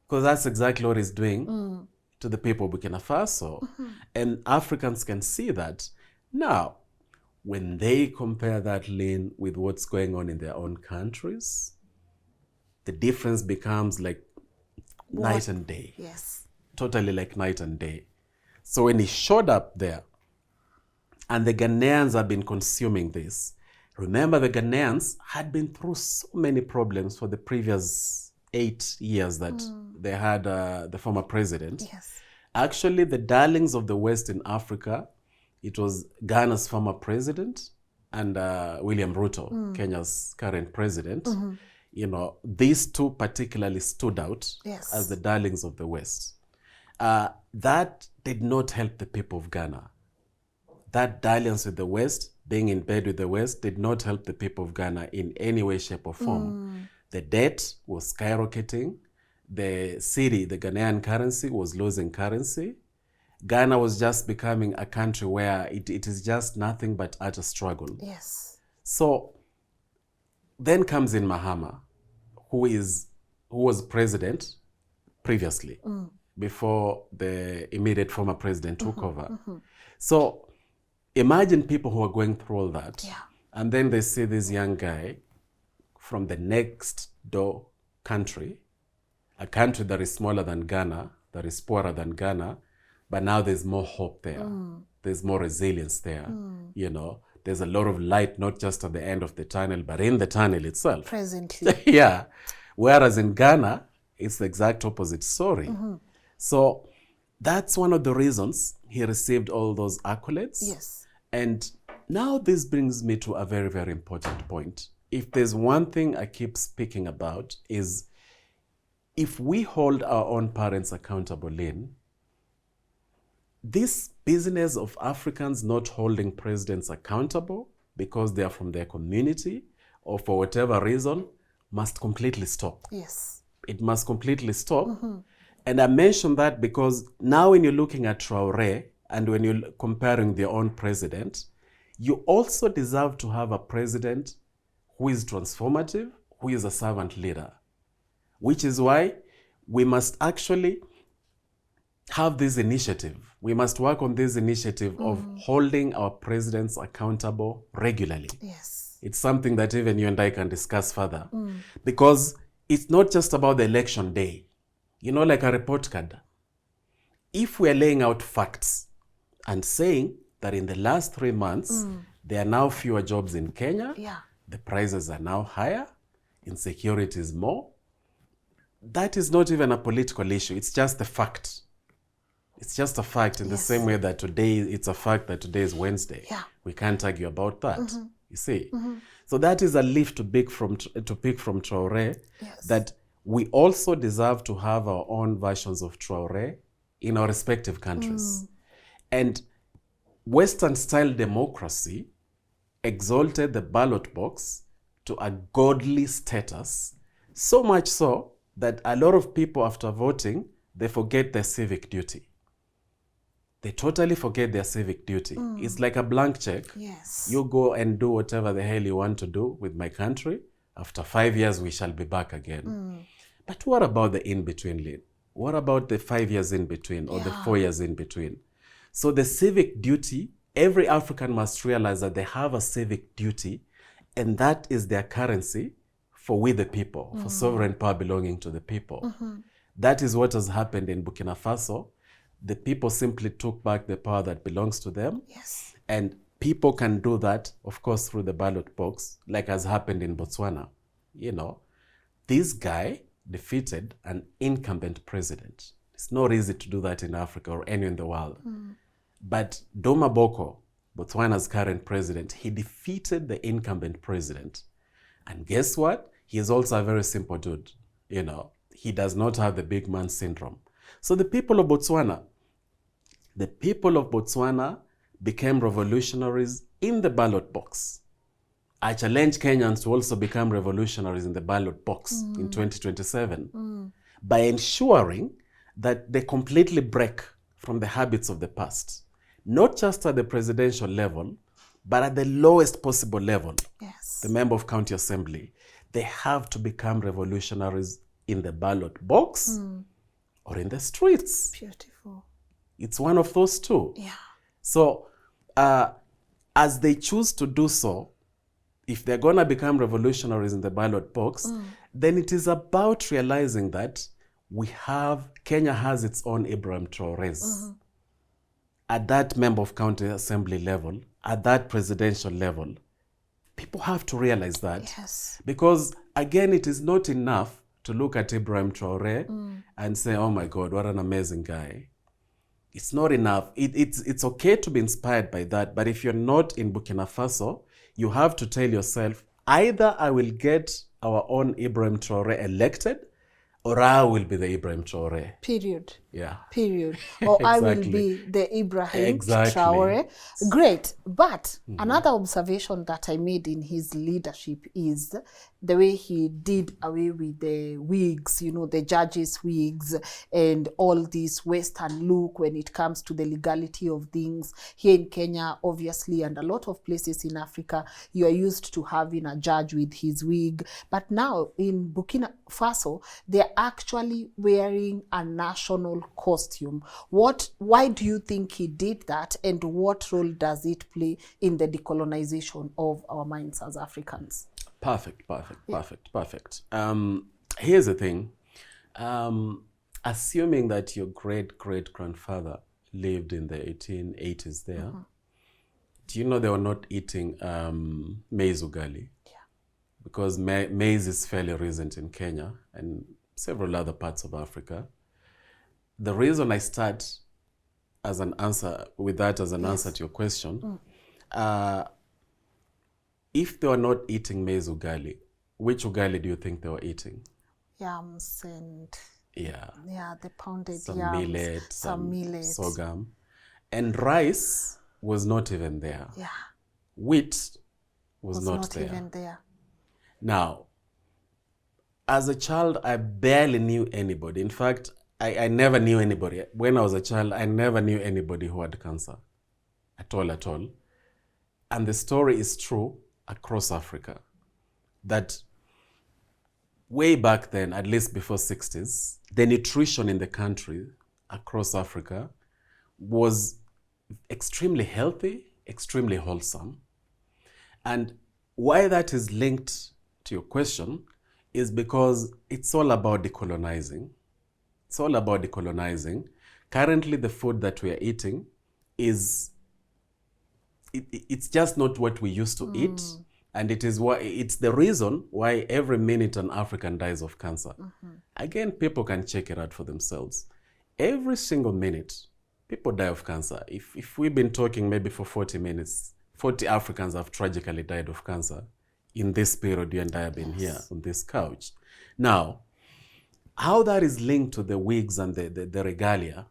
Speaker 1: Because that's exactly what he's doing to the people of Burkina Faso. And Africans can see that. Now, when they compare that lane with what's going on in their own countries, the difference becomes like night and day.
Speaker 2: Yes.
Speaker 1: Totally like night and day. So when he showed up there, and the Ghanaians have been consuming this, remember the Ghanaians had been through so many problems for the previous 8 years that they had the former president.
Speaker 2: Yes.
Speaker 1: Actually, the darlings of the West in Africa, it was Ghana's former president and William Ruto, Kenya's current president. These two particularly stood out as the darlings of the West. That did not help the people of Ghana. That dalliance with the West, being in bed with the West, did not help the people of Ghana in any way, shape, or form. The debt was skyrocketing. The cedi, the Ghanaian currency, was losing currency. Ghana was just becoming a country where it is just nothing but utter struggle.
Speaker 2: Yes.
Speaker 1: So then comes in Mahama, who was president previously, before the immediate former president took over. So imagine people who are going through all that, and then they see this young guy from the next door country, a country that is smaller than Ghana, that is poorer than Ghana, but now there's more hope there. There's more resilience there. There's a lot of light, not just at the end of the tunnel, but in the tunnel itself.
Speaker 2: Presently.
Speaker 1: Yeah. Whereas in Ghana, it's the exact opposite story. So that's one of the reasons he received all those accolades.
Speaker 2: Yes.
Speaker 1: And now this brings me to a very, very important point. If there's one thing I keep speaking about is, if we hold our own parents accountable, Lynn, this business of Africans not holding presidents accountable because they are from their community or for whatever reason must completely stop.
Speaker 2: Yes.
Speaker 1: It must completely stop. And I mention that because now when you're looking at Traoré and when you're comparing their own president, you also deserve to have a president who is transformative, who is a servant leader, which is why we must actually have this initiative. We must work on this initiative of holding our presidents accountable regularly.
Speaker 2: Yes.
Speaker 1: It's something that even you and I can discuss further. Because it's not just about the election day. You know, like a report card. If we're laying out facts and saying that in the last 3 months, there are now fewer jobs in Kenya, the prices are now higher, insecurity is more, that is not even a political issue. It's just a fact. It's just a fact in the same way that today, it's a fact that today is Wednesday. We can't argue about that, you see. So that is a leaf to pick from Traoré, that we also deserve to have our own versions of Traoré in our respective countries. And Western-style democracy exalted the ballot box to a godly status, so much so that a lot of people after voting, they forget their civic duty. They totally forget their civic duty. It's like a blank check.
Speaker 2: Yes.
Speaker 1: You go and do whatever the hell you want to do with my country. After 5 years, we shall be back again. But what about the in-between, Lynn? What about the 5 years in between or the 4 years in between? So the civic duty, every African must realize that they have a civic duty, and that is their currency for we the people, for sovereign power belonging to the people. That is what has happened in Burkina Faso. The people simply took back the power that belongs to them.
Speaker 2: Yes.
Speaker 1: And people can do that, of course, through the ballot box, like has happened in Botswana. You know, this guy defeated an incumbent president. It's not easy to do that in Africa or anywhere in the world. But Doma Boko, Botswana's current president, he defeated the incumbent president. And guess what? He is also a very simple dude. You know, he does not have the big man syndrome. So the people of Botswana became revolutionaries in the ballot box. I challenge Kenyans to also become revolutionaries in the ballot box in 2027 by ensuring that they completely break from the habits of the past, not just at the presidential level, but at the lowest possible level, the member of county assembly. They have to become revolutionaries in the ballot box or in the streets.
Speaker 2: Beautiful.
Speaker 1: It's one of those two.
Speaker 2: Yeah.
Speaker 1: So as they choose to do so, if they're going to become revolutionaries in the ballot box, then it is about realizing that Kenya has its own Ibrahim Traorés. At that member of county assembly level, at that presidential level, people have to realize that.
Speaker 2: Yes.
Speaker 1: Because again, it is not enough to look at Ibrahim Traoré and say, oh my God, what an amazing guy. It's not enough. It's okay to be inspired by that. But if you're not in Burkina Faso, you have to tell yourself, either I will get our own Ibrahim Traoré elected, or I will be the Ibrahim Traoré.
Speaker 2: Period.
Speaker 1: Yeah.
Speaker 2: Period. Or I will be the Ibrahim Traoré. Great. But another observation that I made in his leadership is the way he did away with the wigs, you know, the judges' wigs and all this Western look when it comes to the legality of things. Here in Kenya, obviously, and a lot of places in Africa, you are used to having a judge with his wig. But now in Burkina Faso, they're actually wearing a national costume. Why do you think he did that, and what role does it play in the decolonization of our minds as Africans?
Speaker 1: Perfect. Here's the thing. Assuming that your great-great-grandfather lived in the 1880s there, do you know they were not eating maize ugali?
Speaker 2: Yeah.
Speaker 1: Because maize is fairly recent in Kenya and several other parts of Africa. The reason I start as an answer with that as an answer to your question, if they were not eating maize ugali, which ugali do you think they were eating?
Speaker 2: Yams and the pounded
Speaker 1: some
Speaker 2: yams,
Speaker 1: millet,
Speaker 2: some millet,
Speaker 1: sorghum, and rice was not even there.
Speaker 2: Yeah,
Speaker 1: wheat was not there.
Speaker 2: Even there.
Speaker 1: Now, as a child, I barely knew anybody. In fact, I never knew anybody. When I was a child, I never knew anybody who had cancer at all. And the story is true across Africa, that way back then, at least before 60s, the nutrition in the country across Africa was extremely healthy, extremely wholesome. And why that is linked to your question is because it's all about decolonizing. It's all about decolonizing. Currently, the food that we are eating is, it's just not what we used to eat. And it's the reason why every minute an African dies of cancer. Again, people can check it out for themselves. Every single minute, people die of cancer. If we've been talking maybe for 40 minutes, 40 Africans have tragically died of cancer in this period you and I have been here on this couch. Now, how that is linked to the wigs and the regalia,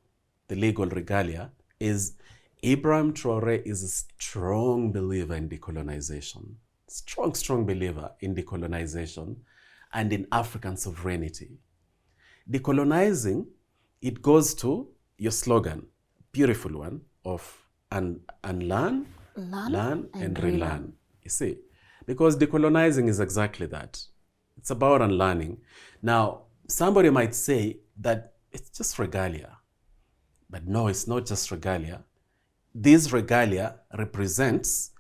Speaker 1: the legal regalia, is Ibrahim Traore is a strong believer in decolonization. Strong believer in decolonization and in African sovereignty. Decolonizing, it goes to your slogan, beautiful one, of unlearn, learn, and relearn. You see, because decolonizing is exactly that. It's about unlearning. Now, somebody might say that it's just regalia. But no, it's not just regalia. This regalia represents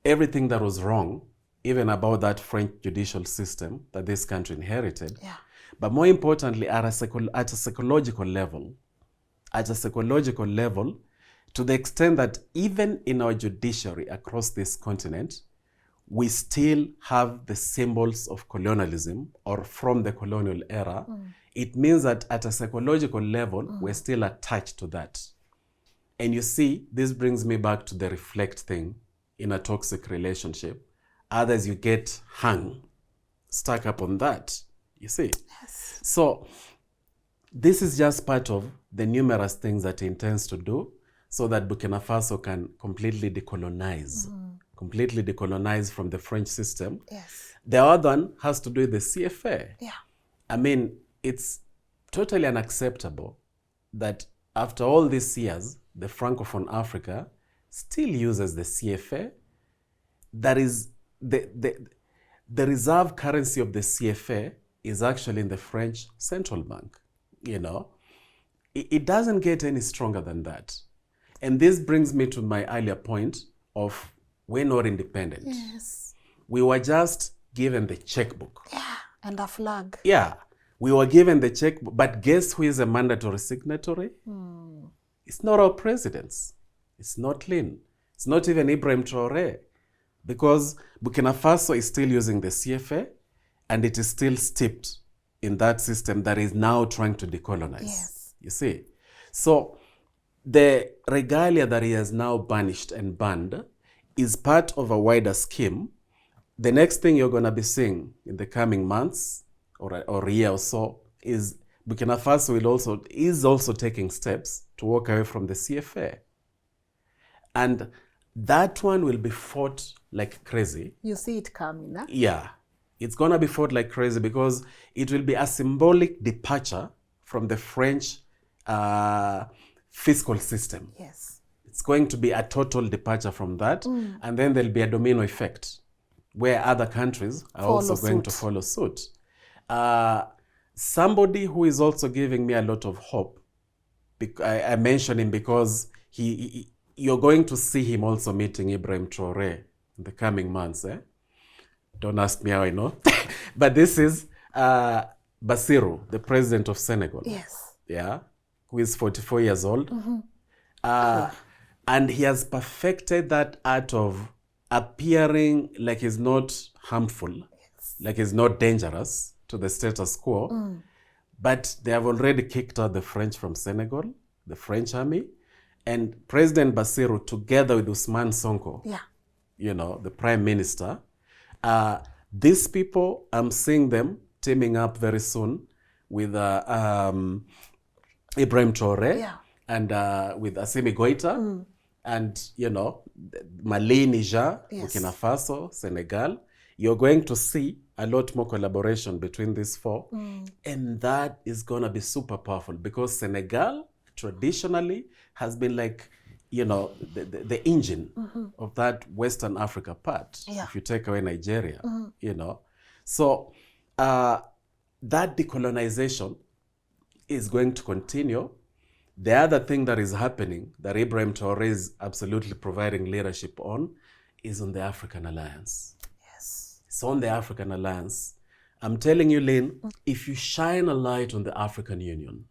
Speaker 1: everything that was wrong, even about that French judicial system that this country inherited.
Speaker 2: Yeah.
Speaker 1: But more importantly, at a psychological level, to the extent that even in our judiciary across this continent, we still have the symbols of colonialism or from the colonial era. It means that at a psychological level, we're still attached to that. And you see, this brings me back to the reflect thing in a toxic relationship. Others, you get hung, stuck up on that, you see.
Speaker 2: Yes.
Speaker 1: So this is just part of the numerous things that he intends to do so that Burkina Faso can completely decolonize from the French system.
Speaker 2: Yes.
Speaker 1: The other one has to do with the CFA.
Speaker 2: Yeah.
Speaker 1: I mean, it's totally unacceptable that after all these years, the Francophone Africa still uses the CFA. That is, the reserve currency of the CFA is actually in the French central bank. You know, it doesn't get any stronger than that. And this brings me to my earlier point of we're not independent.
Speaker 2: Yes.
Speaker 1: We were just given the checkbook.
Speaker 2: Yeah, and a flag.
Speaker 1: Yeah, we were given the checkbook, but guess who is a mandatory signatory? It's not our presidents. It's not Lynn. It's not even Ibrahim Traore. Because Burkina Faso is still using the CFA and it is still steeped in that system that is now trying to decolonize.
Speaker 2: Yes.
Speaker 1: You see? So the regalia that he has now banished and banned is part of a wider scheme. The next thing you're going to be seeing in the coming months or year or so is Burkina Faso is also taking steps to walk away from the CFA. And that one will be fought like crazy.
Speaker 2: You see it coming, huh?
Speaker 1: Yeah. It's going to be fought like crazy because it will be a symbolic departure from the French fiscal system.
Speaker 2: Yes.
Speaker 1: It's going to be a total departure from that. And then there'll be a domino effect where other countries are also going to follow suit. Somebody who is also giving me a lot of hope, I mention him because you're going to see him also meeting Ibrahim Traore in the coming months. Don't ask me how I know. But this is Bassirou, the president of Senegal.
Speaker 2: Yes.
Speaker 1: Yeah, who is 44 years old. And he has perfected that art of appearing like he's not harmful, like he's not dangerous to the status quo. But they have already kicked out the French from Senegal, the French army. And President Bassirou, together with Ousmane Sonko, you know, the prime minister, these people, I'm seeing them teaming up very soon with Ibrahim Traore and with Assimi Goïta and, you know, Mali, Niger, Burkina Faso, Senegal. You're going to see a lot more collaboration between these four. And that is going to be super powerful because Senegal traditionally has been like, you know, the engine of that Western Africa part, if you take away Nigeria, you know. So that decolonization, is going to continue. The other thing that is happening that Ibrahim Traore is absolutely providing leadership on is on the African Alliance.
Speaker 2: Yes.
Speaker 1: It's on the African Alliance. I'm telling you, Lynn, if you shine a light on the African Union,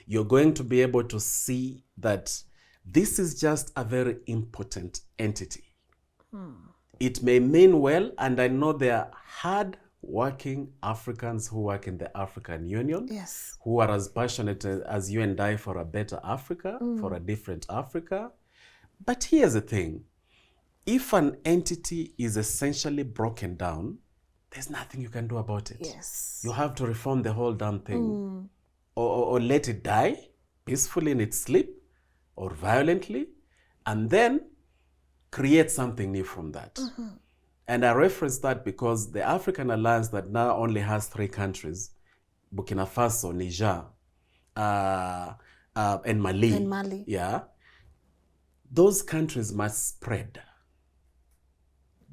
Speaker 1: you're going to be able to see that this is just a very important entity. It may mean well, and I know there are hard-working Africans who work in the African Union,
Speaker 2: Yes.
Speaker 1: who are as passionate as you and I for a better Africa, for a different Africa. But here's the thing. If an entity is essentially broken down, there's nothing you can do about it.
Speaker 2: Yes.
Speaker 1: You have to reform the whole damn thing. Or let it die peacefully in its sleep or violently, and then create something new from that. And I reference that because the African Alliance that now only has 3 countries, Burkina Faso, Niger, and Mali.
Speaker 2: And Mali.
Speaker 1: Yeah. Those countries must spread.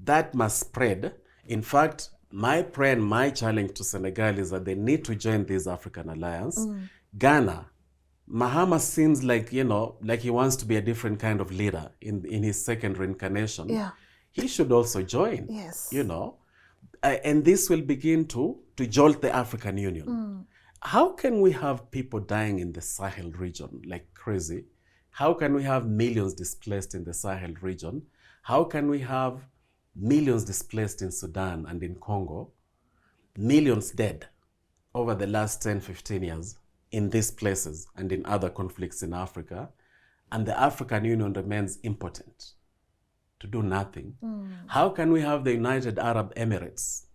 Speaker 1: That must spread. In fact, my prayer and my challenge to Senegal is that they need to join this African Alliance. Ghana, Mahama seems like, like he wants to be a different kind of leader in his second reincarnation.
Speaker 2: Yeah.
Speaker 1: He should also join.
Speaker 2: Yes.
Speaker 1: And this will begin to jolt the African Union. How can we have people dying in the Sahel region like crazy? How can we have millions displaced in the Sahel region? How can we have millions displaced in Sudan and in Congo? Millions dead over the last 10, 15 years in these places and in other conflicts in Africa. And the African Union remains impotent to do nothing. How can we have the United Arab Emirates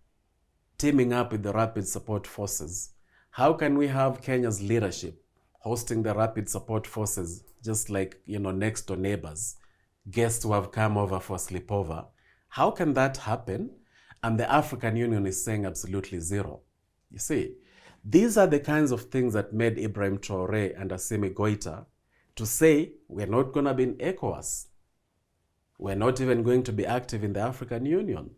Speaker 1: teaming up with the Rapid Support Forces? How can we have Kenya's leadership hosting the Rapid Support Forces just like, next door neighbors, guests who have come over for sleepover? How can that happen? And the African Union is saying absolutely zero. You see, these are the kinds of things that made Ibrahim Traore and Assimi Goita to say, we're not going to be in ECOWAS. We're not even going to be active in the African Union.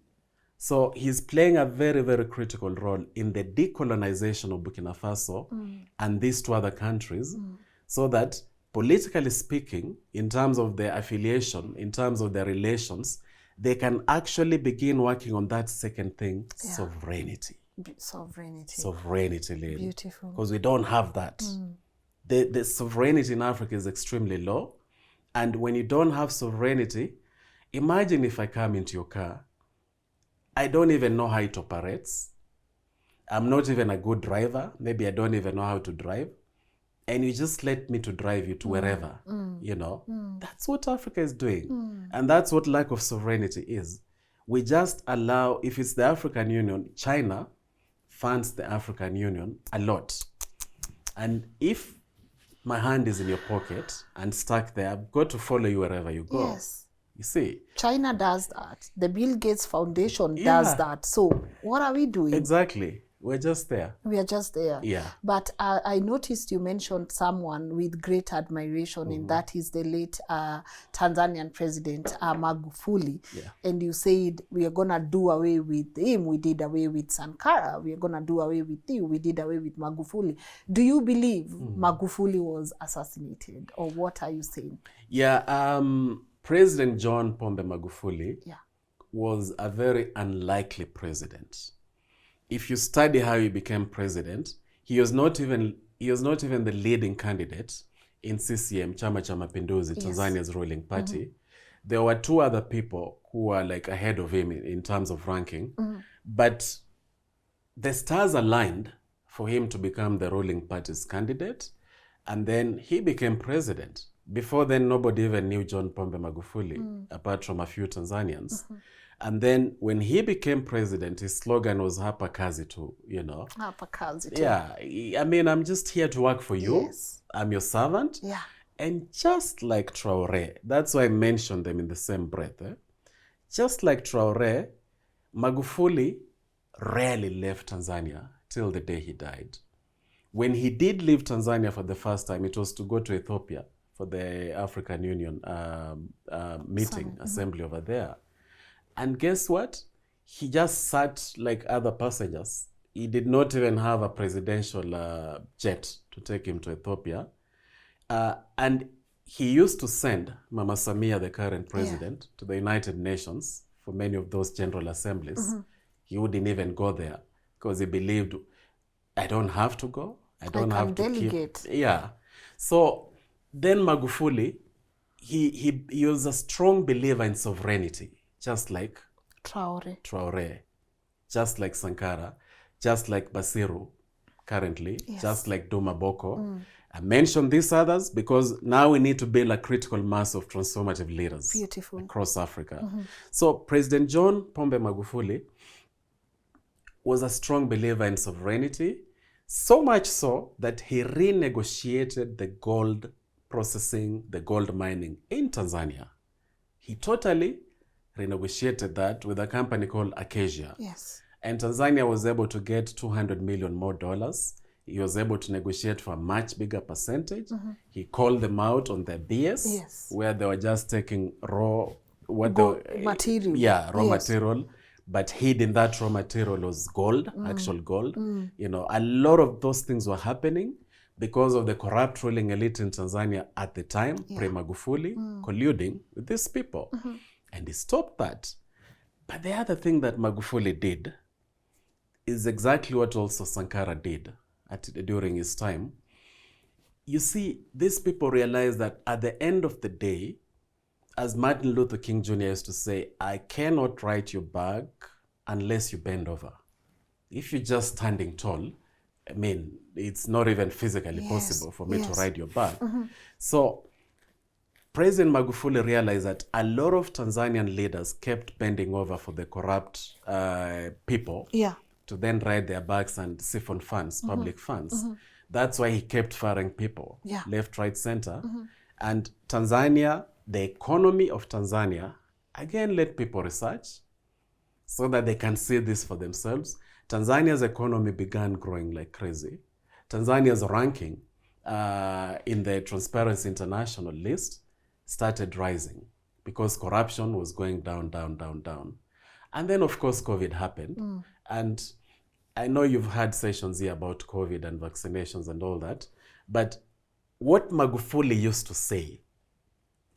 Speaker 1: So he's playing a very, very critical role in the decolonization of Burkina Faso and these 2 other countries, so that politically speaking, in terms of their affiliation, in terms of their relations, they can actually begin working on that second thing, sovereignty. Sovereignty, Lynn.
Speaker 2: Beautiful.
Speaker 1: Because we don't have that. The sovereignty in Africa is extremely low. And when you don't have sovereignty, imagine if I come into your car, I don't even know how it operates. I'm not even a good driver. Maybe I don't even know how to drive. And you just let me to drive you to wherever, That's what Africa is doing. And that's what lack of sovereignty is. We just allow, if it's the African Union, China funds the African Union a lot. And if my hand is in your pocket and stuck there, I've got to follow you wherever you go.
Speaker 2: Yes.
Speaker 1: You see?
Speaker 2: China does that. The Bill Gates Foundation does that. So what are we doing?
Speaker 1: Exactly. We're just there.
Speaker 2: We are just there.
Speaker 1: Yeah.
Speaker 2: But I noticed you mentioned someone with great admiration, and that is the late Tanzanian president, Magufuli.
Speaker 1: Yeah.
Speaker 2: And you said, we are going to do away with him. We did away with Sankara. We are going to do away with you. We did away with Magufuli. Do you believe Magufuli was assassinated, or what are you saying?
Speaker 1: Yeah. President John Pombe Magufuli was a very unlikely president. If you study how he became president, he was not even the leading candidate in CCM, Chama cha Mapinduzi, Tanzania's ruling party. There were 2 other people who were like ahead of him in terms of ranking, but the stars aligned for him to become the ruling party's candidate, and then he became president. Before then, nobody even knew John Pombe Magufuli, apart from a few Tanzanians. And then when he became president, his slogan was Hapa kazi tu,
Speaker 2: Hapa kazi tu.
Speaker 1: Yeah, I mean, I'm just here to work for you.
Speaker 2: Yes.
Speaker 1: I'm your servant.
Speaker 2: Yeah.
Speaker 1: And just like Traore, that's why I mentioned them in the same breath. Just like Traore, Magufuli rarely left Tanzania till the day he died. When he did leave Tanzania for the first time, it was to go to Ethiopia for the African Union meeting, assembly over there. And guess what? He just sat like other passengers He did not even have a presidential jet to take him to Ethiopia. And he used to send Mama Samia, the current president, to the United Nations for many of those general assemblies. He wouldn't even go there because he believed, I don't have to go. I don't have to
Speaker 2: delegate.
Speaker 1: Yeah. So then Magufuli, he was a strong believer in sovereignty, just like Traore, just like Sankara, just like Basiru currently, just like Duma Boko. I mentioned these others because now we need to build a critical mass of transformative leaders across Africa. So President John Pombe Magufuli was a strong believer in sovereignty, so much so that he renegotiated the gold processing, the gold mining in Tanzania. He totally renegotiated that with a company called Acacia.
Speaker 2: Yes.
Speaker 1: And Tanzania was able to get $200 million more. He was able to negotiate for a much bigger percentage. He called them out on their BS, where they were just taking raw
Speaker 2: material.
Speaker 1: Yeah, raw material. But hidden that raw material was gold, actual gold. You know, a lot of those things were happening because of the corrupt ruling elite in Tanzania at the time, pre-Magufuli, colluding with these people. And he stopped that. But the other thing that Magufuli did is exactly what also Sankara did during his time. You see, these people realized that at the end of the day, as Martin Luther King Jr. used to say, I cannot write your back unless you bend over. If you're just standing tall, I mean, it's not even physically possible for me to ride your back. So President Magufuli realized that a lot of Tanzanian leaders kept bending over for the corrupt people to then ride their backs and siphon funds, public funds. That's why he kept firing people, left, right, center. And Tanzania, the economy of Tanzania, again, let people research so that they can see this for themselves. Tanzania's economy began growing like crazy. Tanzania's ranking in the Transparency International list started rising because corruption was going down, down, down, down. And then, of course, COVID happened. And I know you've had sessions here about COVID and vaccinations and all that. But what Magufuli used to say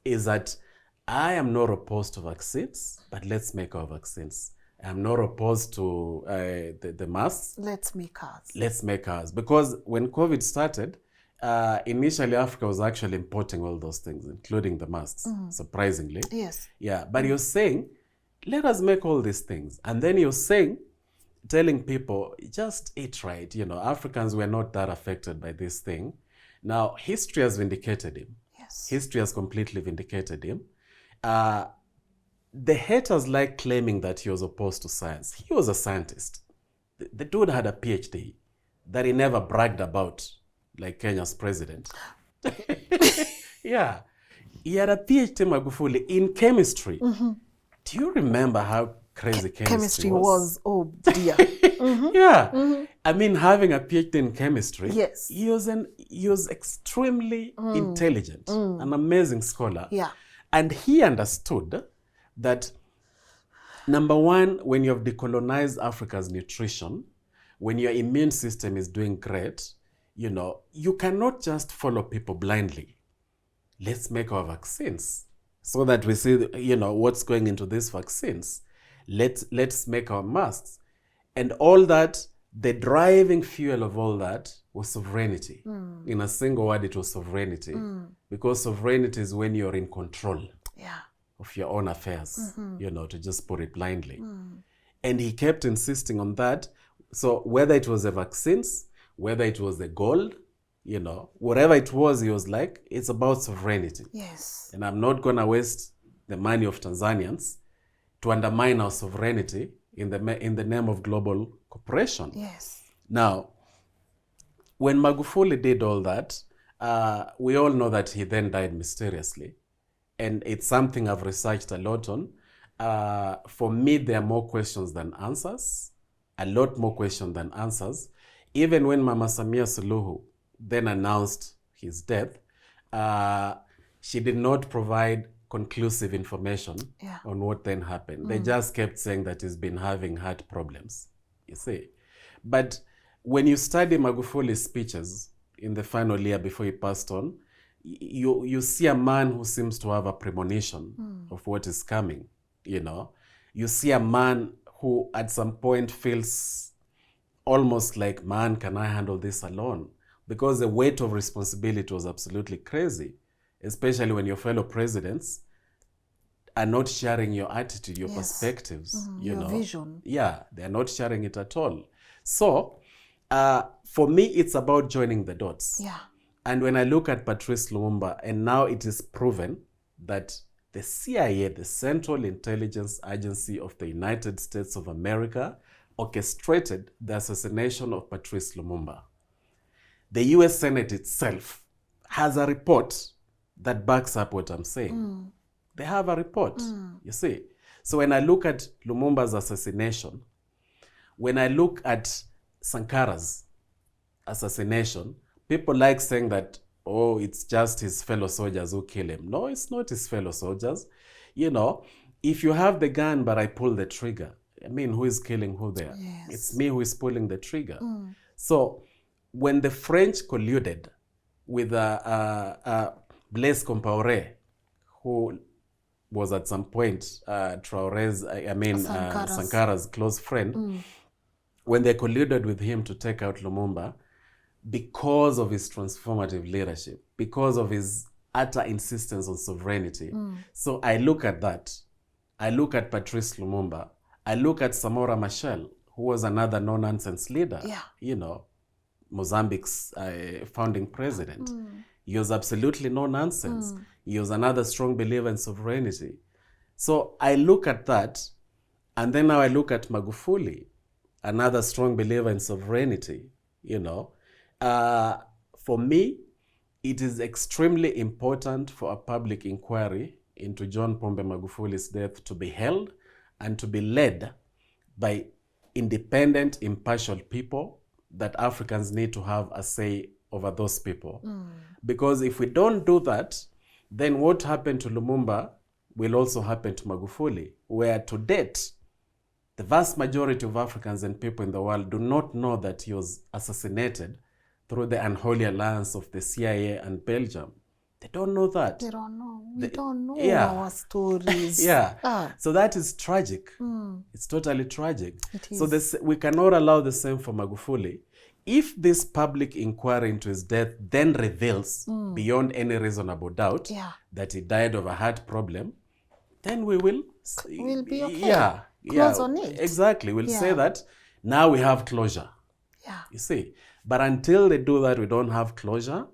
Speaker 1: is that I am not opposed to vaccines, but let's make our vaccines. I'm not opposed to the masks.
Speaker 2: Let's make ours.
Speaker 1: Let's make ours. Because when COVID started, initially Africa was actually importing all those things, including the masks, surprisingly.
Speaker 2: Yes.
Speaker 1: Yeah, but you're saying, let us make all these things. And then you're saying, telling people, just eat right. You know, Africans were not that affected by this thing. Now, history has vindicated him.
Speaker 2: Yes.
Speaker 1: History has completely vindicated him. The haters like claiming that he was opposed to science. He was a scientist. The dude had a PhD that he never bragged about, like Kenya's president. Yeah. He had a PhD, Magufuli, in chemistry. Do you remember how crazy chemistry was?
Speaker 2: Oh, dear.
Speaker 1: Yeah. I mean, having a PhD in chemistry,
Speaker 2: yes,
Speaker 1: he was extremely intelligent, an amazing scholar.
Speaker 2: Yeah.
Speaker 1: And he understood that, number one, when you have decolonized Africa's nutrition, when your immune system is doing great, you know, you cannot just follow people blindly. Let's make our vaccines so that we see, you know, what's going into these vaccines. Let's make our masks. And all that, the driving fuel of all that was sovereignty. In a single word, it was sovereignty. Because sovereignty is when you're in control of your own affairs, you know, to just put it blindly. And he kept insisting on that. So whether it was the vaccines, whether it was the gold, you know, whatever it was, he was like, it's about sovereignty.
Speaker 2: Yes.
Speaker 1: And I'm not going to waste the money of Tanzanians to undermine our sovereignty in the name of global cooperation.
Speaker 2: Yes.
Speaker 1: Now, when Magufuli did all that, we all know that he then died mysteriously. And it's something I've researched a lot on. For me, there are more questions than answers, a lot more questions than answers. Even when Mama Samia Suluhu then announced his death, she did not provide conclusive information on what then happened. They just kept saying that he's been having heart problems, you see. But when you study Magufuli's speeches in the final year before he passed on, you see a man who seems to have a premonition of what is coming, you know. You see a man who at some point feels almost like, man, can I handle this alone? Because the weight of responsibility was absolutely crazy, especially when your fellow presidents are not sharing your attitude, your perspectives, you know.
Speaker 2: Vision.
Speaker 1: Yeah, they're not sharing it at all. So, for me, it's about joining the dots.
Speaker 2: Yeah.
Speaker 1: And when I look at Patrice Lumumba, and now it is proven that the CIA, the Central Intelligence Agency of the United States of America, orchestrated the assassination of Patrice Lumumba. The US Senate itself has a report that backs up what I'm saying. They have a report, you see. So when I look at Lumumba's assassination, when I look at Sankara's assassination, people like saying that, oh, it's just his fellow soldiers who kill him. No, it's not his fellow soldiers. You know, if you have the gun but I pull the trigger, I mean, who is killing who there?
Speaker 2: Yes.
Speaker 1: It's me who is pulling the trigger. So when the French colluded with Blaise Compaoré, who was at some point Sankara's close friend, when they colluded with him to take out Lumumba, because of his transformative leadership, because of his utter insistence on sovereignty. So I look at that. I look at Patrice Lumumba. I look at Samora Machel, who was another no-nonsense leader, you know, Mozambique's founding president. He was absolutely no nonsense. He was another strong believer in sovereignty. So I look at that, and then now I look at Magufuli, another strong believer in sovereignty, you know. For me, it is extremely important for a public inquiry into John Pombe Magufuli's death to be held and to be led by independent, impartial people, that Africans need to have a say over those people. Because if we don't do that, then what happened to Lumumba will also happen to Magufuli, where to date, the vast majority of Africans and people in the world do not know that he was assassinated through the unholy alliance of the CIA and Belgium. They don't know that.
Speaker 2: They don't know. We don't know our stories.
Speaker 1: So that is tragic. It's totally tragic.
Speaker 2: It is.
Speaker 1: So we cannot allow the same for Magufuli. If this public inquiry into his death then reveals, beyond any reasonable doubt, that he died of a heart problem, then we will...
Speaker 2: We'll be okay. Close on it.
Speaker 1: Exactly. We'll say that now we have closure. You see. But until they do that, we don't have closure.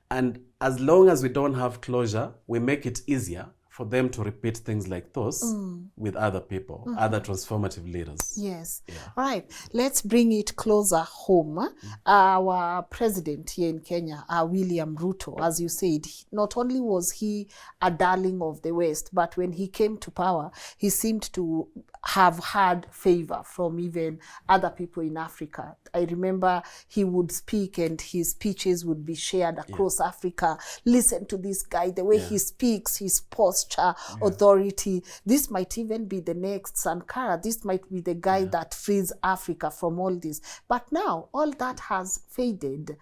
Speaker 1: And as long as we don't have closure, we make it easier for them to repeat things like those with other people, other transformative leaders.
Speaker 2: Yes. All right. Let's bring it closer home. Our president here in Kenya, William Ruto, as you said, not only was he a darling of the West, but when he came to power, he seemed to have had favor from even other people in Africa. I remember he would speak and his speeches would be shared across Africa. Listen to this guy, the way he speaks, his posture, authority. This might even be the next Sankara. This might be the guy that frees Africa from all this. But now all that has faded.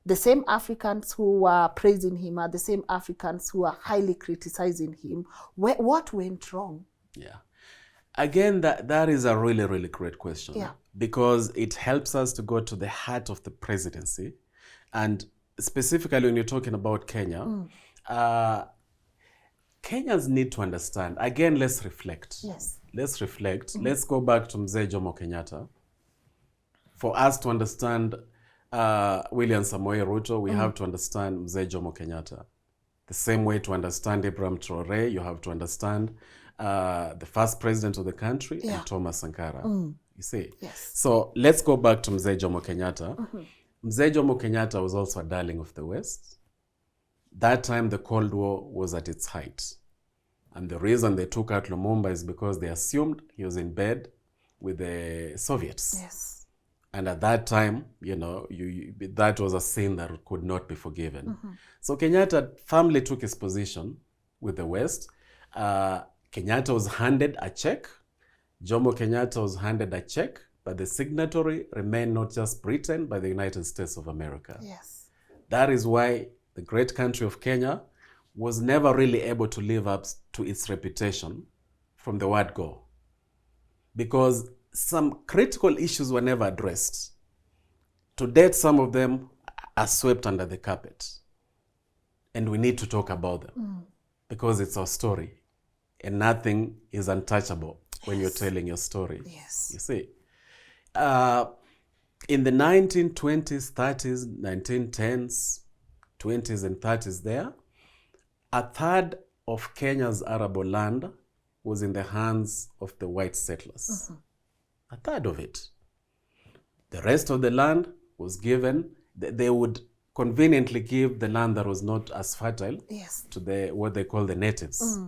Speaker 2: The same Africans who are praising him are the same Africans who are highly criticizing him. What went wrong?
Speaker 1: Again, that is a really, really great question. Because it helps us to go to the heart of the presidency. And specifically when you're talking about Kenya, Kenyans need to understand. Again, let's reflect. Let's reflect. Let's go back to Mzee Jomo Kenyatta. For us to understand William Samoei Ruto, we have to understand Mzee Jomo Kenyatta. The same way to understand Ibrahim Traore, you have to understand the first president of the country, and Thomas Sankara. You see? So let's go back to Mzee Jomo Kenyatta. Mzee Jomo Kenyatta was also a darling of the West. That time the Cold War was at its height. And the reason they took out Lumumba is because they assumed he was in bed with the Soviets. And at that time, you know, that was a sin that could not be forgiven. So Kenyatta firmly took his position with the West. Kenyatta was handed a check. Jomo Kenyatta was handed a check but the signatory remained not just Britain, but the United States of America.
Speaker 2: Yes.
Speaker 1: That is why the great country of Kenya was never really able to live up to its reputation from the word go, because some critical issues were never addressed. To date, some of them are swept under the carpet, and we need to talk about them because it's our story, and nothing is untouchable when you're telling your story.
Speaker 2: Yes.
Speaker 1: You see, in the 1920s, 30s, 1910s, 20s, and 30s, there, a third of Kenya's arable land was in the hands of the white settlers. A third of it. The rest of the land was given, they would conveniently give the land that was not as fertile to what they call the natives.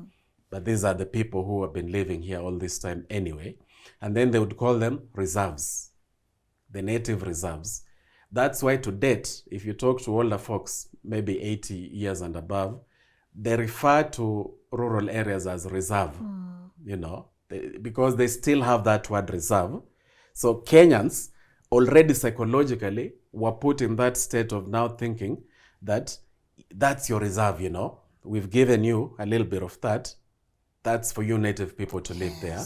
Speaker 1: But these are the people who have been living here all this time anyway. And then they would call them reserves, the native reserves. That's why to date, if you talk to older folks, maybe 80 years and above, they refer to rural areas as reserve, you know, because they still have that word reserve. So Kenyans already psychologically were put in that state of now thinking that that's your reserve, you know. We've given you a little bit of that. That's for you native people to live there.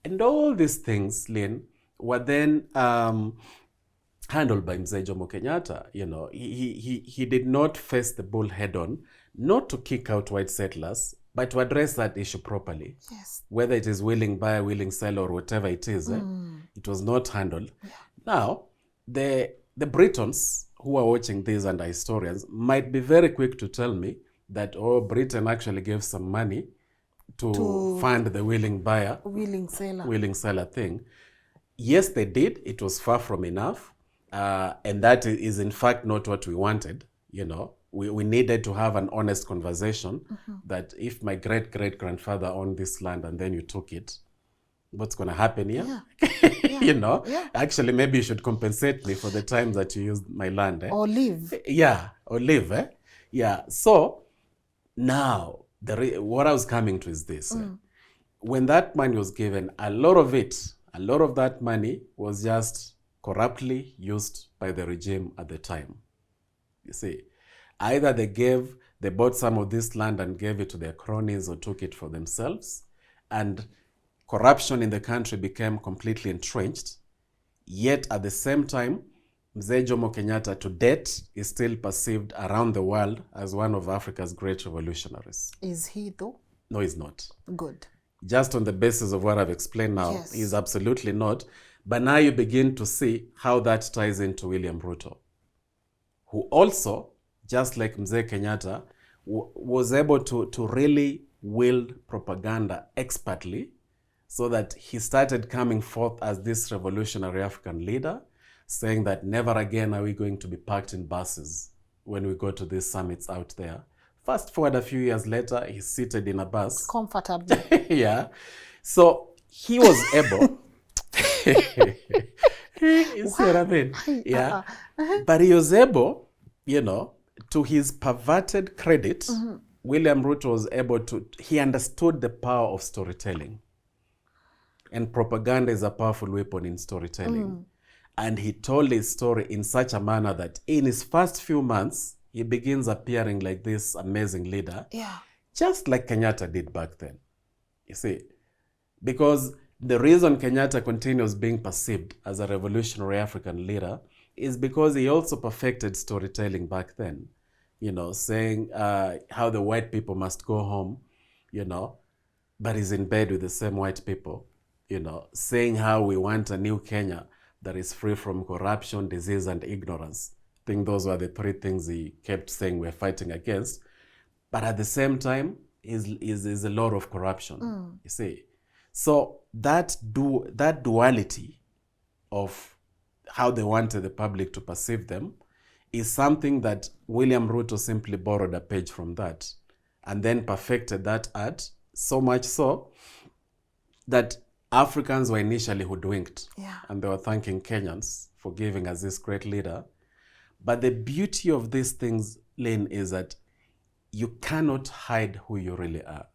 Speaker 1: And all these things, Lynn, were then handled by Mzee Jomo Kenyatta. You know, he did not face the bull head on, not to kick out white settlers, but to address that issue properly.
Speaker 2: Yes.
Speaker 1: Whether it is willing buyer, willing seller, or whatever it is, it was not handled. Now, the Britons who are watching this and are historians might be very quick to tell me that, oh, Britain actually gave some money to fund the willing buyer, willing seller thing. Yes, they did. It was far from enough. And that is in fact not what we wanted. You know, we needed to have an honest conversation that if my great-great-grandfather owned this land and then you took it, what's going to happen here? You know, actually, maybe you should compensate me for the time that you used my land.
Speaker 2: Or live.
Speaker 1: Or live. Yeah. So now, what I was coming to is this. When that money was given, a lot of that money was just corruptly used by the regime at the time. You see, either they bought some of this land and gave it to their cronies or took it for themselves, and corruption in the country became completely entrenched. Yet at the same time, Mzee Jomo Kenyatta to date is still perceived around the world as one of Africa's great revolutionaries.
Speaker 2: Is he though?
Speaker 1: No, he's not.
Speaker 2: Good.
Speaker 1: Just on the basis of what I've explained now, he's absolutely not. But now you begin to see how that ties into William Ruto, who also, just like Mzee Kenyatta, was able to really wield propaganda expertly, so that he started coming forth as this revolutionary African leader, saying that never again are we going to be packed in buses when we go to these summits out there. Fast forward a few years later, he's seated in a bus.
Speaker 2: Comfortably.
Speaker 1: Yeah. So he was able... You see what I mean? Yeah. But he was able, you know, to his perverted credit, William Ruto was able to... He understood the power of storytelling. And propaganda is a powerful weapon in storytelling. And he told his story in such a manner that in his first few months, he begins appearing like this amazing leader.
Speaker 2: Yeah.
Speaker 1: Just like Kenyatta did back then. You see, because the reason Kenyatta continues being perceived as a revolutionary African leader is because he also perfected storytelling back then. You know, saying how the white people must go home, you know, but he's in bed with the same white people. You know, saying how we want a new Kenya that is free from corruption, disease, and ignorance. I think those were the three things he kept saying we're fighting against. But at the same time, is a lot of corruption, you see. So that duality of how they wanted the public to perceive them is something that William Ruto simply borrowed a page from that and then perfected that art, so much so that Africans were initially hoodwinked, and they were thanking Kenyans for giving us this great leader. But the beauty of these things, Lynn, is that you cannot hide who you really are.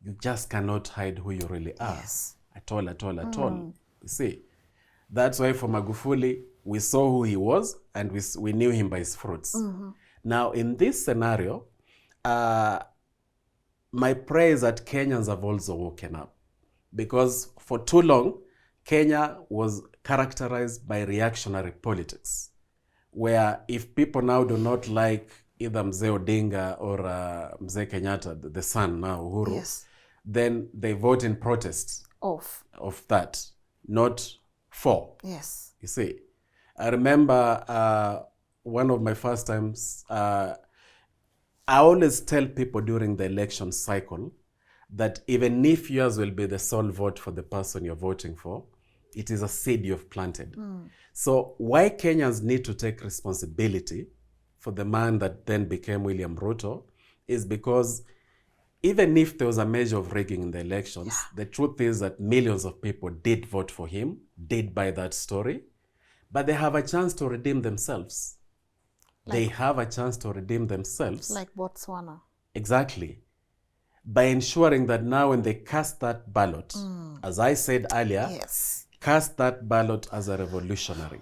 Speaker 1: You just cannot hide who you really are. At all. You see, That's why for Magufuli, we saw who he was and we knew him by his fruits. Now, in this scenario, my prayer is that Kenyans have also woken up, because for too long, Kenya was characterized by reactionary politics, where if people now do not like either Mzee Odinga or Mzee Kenyatta, the son now, Uhuru,
Speaker 2: Yes.
Speaker 1: then they vote in protest
Speaker 2: Of.
Speaker 1: that, not for.
Speaker 2: Yes.
Speaker 1: You see, I remember one of my first times, I always tell people during the election cycle that even if yours will be the sole vote for the person you're voting for, it is a seed you've planted. So why Kenyans need to take responsibility for the man that then became William Ruto is because even if there was a measure of rigging in the elections, the truth is that millions of people did vote for him, did buy that story, but they have a chance to redeem themselves. They have a chance to redeem themselves.
Speaker 2: Like Botswana.
Speaker 1: Exactly. By ensuring that now when they cast that ballot, as I said earlier,
Speaker 2: Yes.
Speaker 1: cast that ballot as a revolutionary.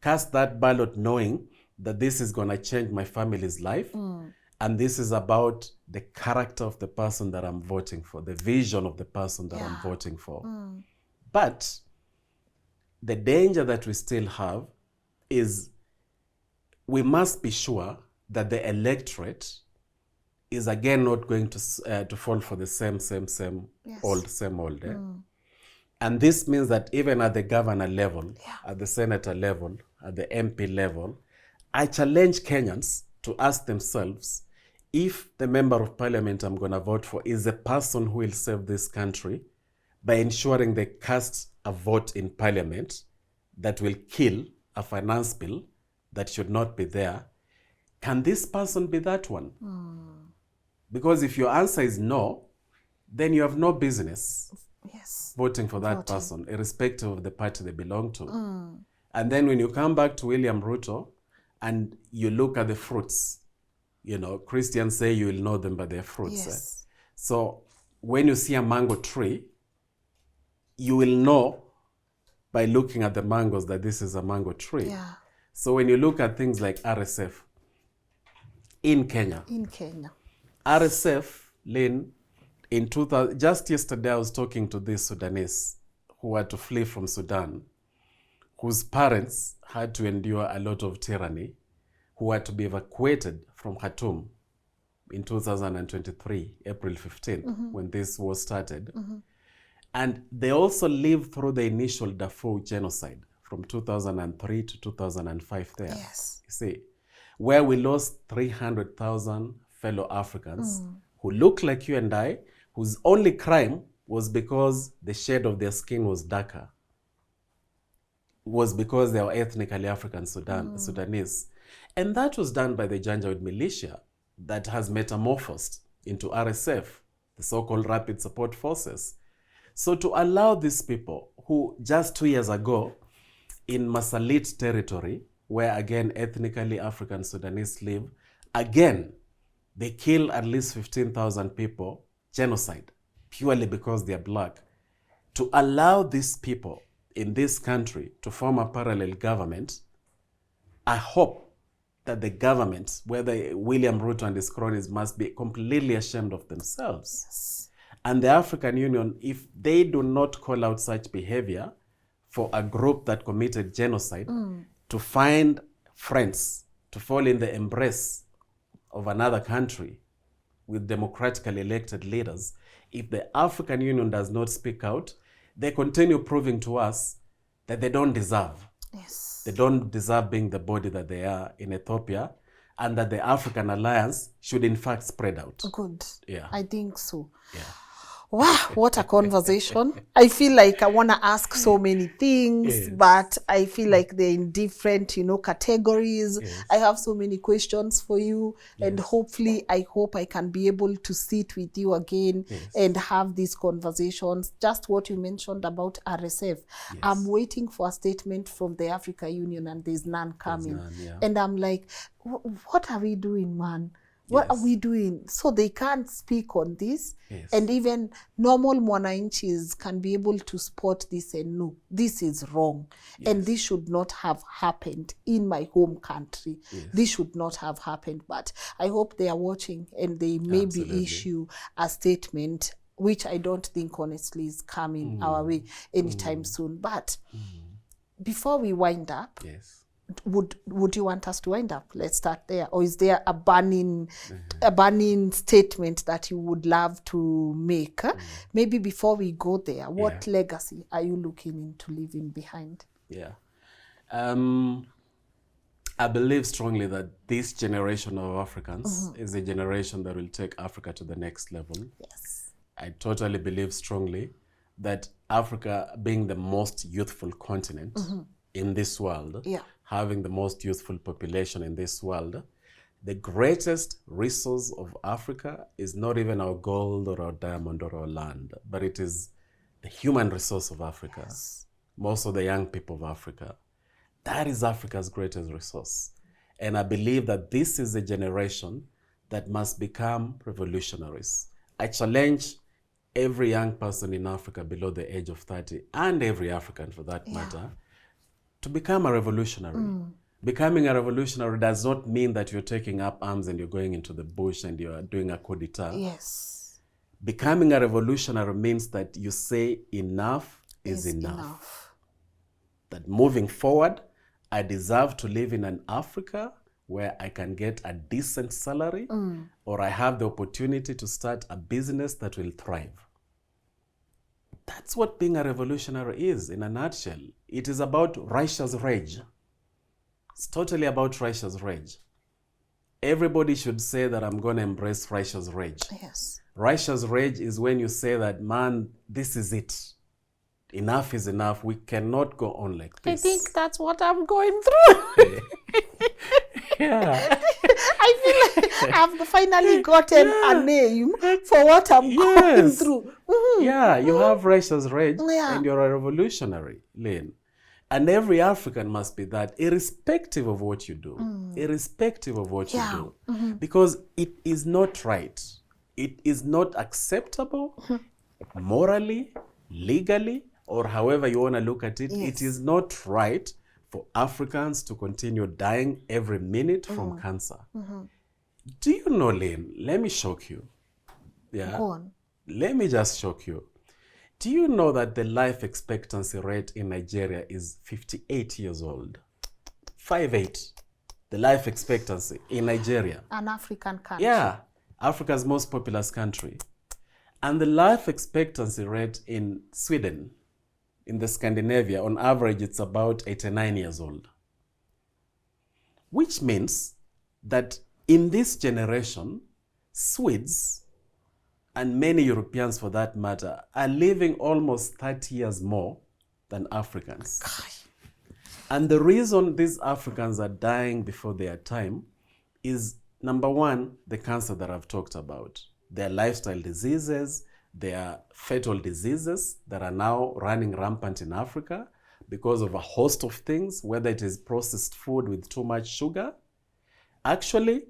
Speaker 1: Cast that ballot knowing that this is going to change my family's life, and this is about the character of the person that I'm voting for, the vision of the person that I'm voting for. But the danger that we still have is we must be sure that the electorate is again not going to fall for the same old. And this means that even at the governor level, at the senator level, at the MP level, I challenge Kenyans to ask themselves, if the member of parliament I'm going to vote for is a person who will save this country by ensuring they cast a vote in parliament that will kill a finance bill that should not be there, can this person be that one? Because if your answer is no, then you have no business voting for that person, irrespective of the party they belong to. And then when you come back to William Ruto and you look at the fruits, you know, Christians say you will know them by their fruits.
Speaker 2: Yes.
Speaker 1: So when you see a mango tree, you will know by looking at the mangoes that this is a mango tree.
Speaker 2: Yeah.
Speaker 1: So when you look at things like RSF in Kenya, RSF, Lynn, in 2000, just yesterday I was talking to these Sudanese who had to flee from Sudan, whose parents had to endure a lot of tyranny, who had to be evacuated from Khartoum in 2023, April 15th, when this war started. And they also lived through the initial Darfur genocide from 2003 to 2005 there.
Speaker 2: Yes.
Speaker 1: You see, where we lost 300,000 fellow Africans who look like you and I, whose only crime was because the shade of their skin was darker, was because they were ethnically African Sudanese. And that was done by the Janjaweed militia that has metamorphosed into RSF, the so-called Rapid Support Forces. So to allow these people who just 2 years ago in Masalit territory, where again ethnically African Sudanese live, again, they kill at least 15,000 people, genocide, purely because they're black. To allow these people in this country to form a parallel government, I hope that the government, whether William Ruto and his cronies, must be completely ashamed of themselves.
Speaker 2: Yes.
Speaker 1: And the African Union, if they do not call out such behavior for a group that committed genocide, to find friends, to fall in the embrace of another country with democratically elected leaders, if the African Union does not speak out, they continue proving to us that they don't deserve.
Speaker 2: Yes.
Speaker 1: They don't deserve being the body that they are in Ethiopia, and that the African alliance should in fact spread out.
Speaker 2: Good.
Speaker 1: Yeah.
Speaker 2: I think so.
Speaker 1: Yeah.
Speaker 2: Wow, what a conversation. I feel like I want to ask so many things, but I feel like they're in different, categories. I have so many questions for you, and hopefully, I hope I can be able to sit with you again and have these conversations. Just what you mentioned about RSF. I'm waiting for a statement from the African Union, and there's none coming. And I'm like, what are we doing, man? What
Speaker 1: Yes.
Speaker 2: are we doing? So they can't speak on this.
Speaker 1: Yes.
Speaker 2: And even normal mwananchis can be able to spot this and know this is wrong. And
Speaker 1: Yes.
Speaker 2: this should not have happened in my home country.
Speaker 1: Yes.
Speaker 2: This should not have happened. But I hope they are watching and they maybe
Speaker 1: Absolutely.
Speaker 2: issue a statement, which I don't think honestly is coming our way anytime soon. But before we wind up,
Speaker 1: Yes.
Speaker 2: would you want us to wind up? Let's start there. Or is there a burning statement that you would love to make? Maybe before we go there, what legacy are you looking into leaving behind?
Speaker 1: Yeah. I believe strongly that this generation of Africans is a generation that will take Africa to the next level.
Speaker 2: Yes.
Speaker 1: I totally believe strongly that Africa, being the most youthful continent in this world, having the most youthful population in this world, the greatest resource of Africa is not even our gold or our diamond or our land, but it is the human resource of Africa.
Speaker 2: Yes.
Speaker 1: Most of the young people of Africa. That is Africa's greatest resource. And I believe that this is a generation that must become revolutionaries. I challenge every young person in Africa below the age of 30, and every African for that matter, to become a revolutionary. Becoming a revolutionary does not mean that you're taking up arms and you're going into the bush and you're doing a coup d'etat.
Speaker 2: Yes.
Speaker 1: Becoming a revolutionary means that you say enough is enough. That moving forward, I deserve to live in an Africa where I can get a decent salary, or I have the opportunity to start a business that will thrive. That's what being a revolutionary is in a nutshell. It is about righteous rage. It's totally about righteous rage. Everybody should say that I'm going to embrace righteous rage.
Speaker 2: Yes.
Speaker 1: Righteous rage is when you say that, man, this is it. Enough is enough. We cannot go on like this.
Speaker 2: I think that's what I'm going through.
Speaker 1: Yeah.
Speaker 2: I feel like I've finally gotten a name for what I'm going through.
Speaker 1: Yeah, you have righteous rage and you're a revolutionary, Lynn. And every African must be that, irrespective of what you do. Irrespective of what you do. Because it is not right. It is not acceptable morally, legally, or however you want to look at it. It is not right for Africans to continue dying every minute from cancer. Do you know, Lynn? Let me shock you. Yeah.
Speaker 2: Go on.
Speaker 1: Let me just shock you. Do you know that the life expectancy rate in Nigeria is 58 years old? 58. The life expectancy in Nigeria.
Speaker 2: An African country.
Speaker 1: Yeah. Africa's most populous country. And the life expectancy rate in Sweden, in the Scandinavia, on average, it's about 89 years old. Which means that in this generation, Swedes, and many Europeans for that matter, are living almost 30 years more than Africans. And the reason these Africans are dying before their time is, number one, the cancer that I've talked about. Their lifestyle diseases, their fatal diseases that are now running rampant in Africa because of a host of things, whether it is processed food with too much sugar. Actually,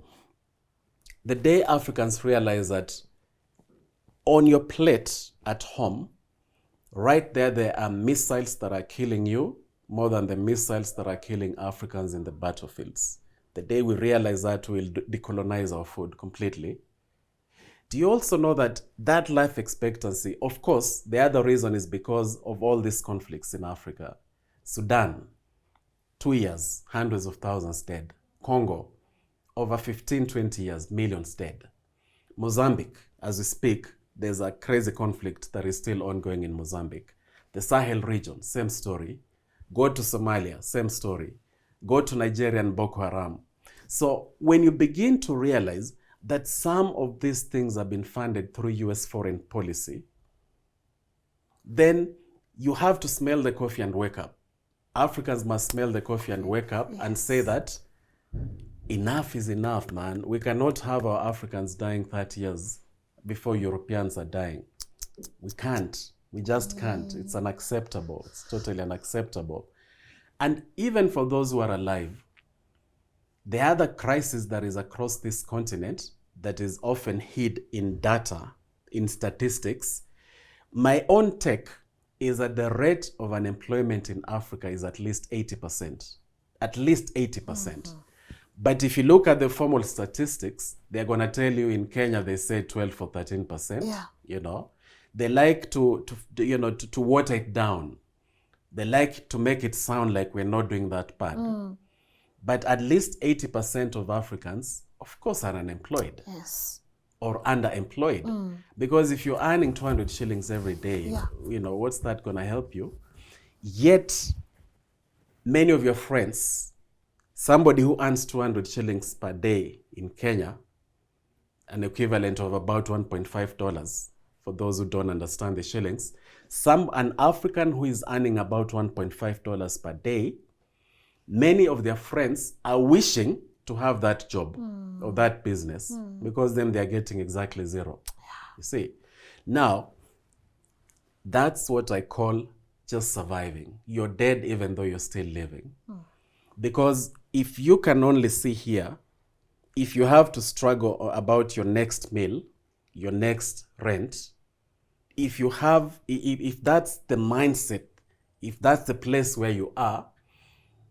Speaker 1: the day Africans realize that on your plate at home, right there are missiles that are killing you more than the missiles that are killing Africans in the battlefields. The day we realize that, we'll decolonize our food completely. Do you also know that that life expectancy, of course, the other reason is because of all these conflicts in Africa. Sudan, 2 years, hundreds of thousands dead. Congo, over 15, 20 years, millions dead. Mozambique, as we speak, there's a crazy conflict that is still ongoing in Mozambique. The Sahel region, same story. Go to Somalia, same story. Go to Nigeria and Boko Haram. So when you begin to realize that some of these things have been funded through US foreign policy, then you have to smell the coffee and wake up. Africans must smell the coffee and wake up and say that enough is enough, man. We cannot have our Africans dying 30 years before Europeans are dying. We can't. We just can't. It's unacceptable. It's totally unacceptable. And even for those who are alive, the other crisis that is across this continent that is often hid in data, in statistics. My own take is that the rate of unemployment in Africa is at least 80%. At least 80%. But if you look at the formal statistics, they're going to tell you in Kenya, they say 12 or 13%.
Speaker 2: Yeah.
Speaker 1: You know, they like to water it down. They like to make it sound like we're not doing that bad. But at least 80% of Africans, of course, are unemployed.
Speaker 2: Yes.
Speaker 1: Or underemployed. Because if you're earning 200 shillings every day, what's that going to help you? Yet, many of your friends, somebody who earns 200 shillings per day in Kenya, an equivalent of about $1.5 for those who don't understand the shillings, an African who is earning about $1.5 per day, many of their friends are wishing to have that job or that business because then they're getting exactly zero. You see? Now, that's what I call just surviving. You're dead even though you're still living. Because if you can only see here, if you have to struggle about your next meal, your next rent, if that's the mindset, if that's the place where you are,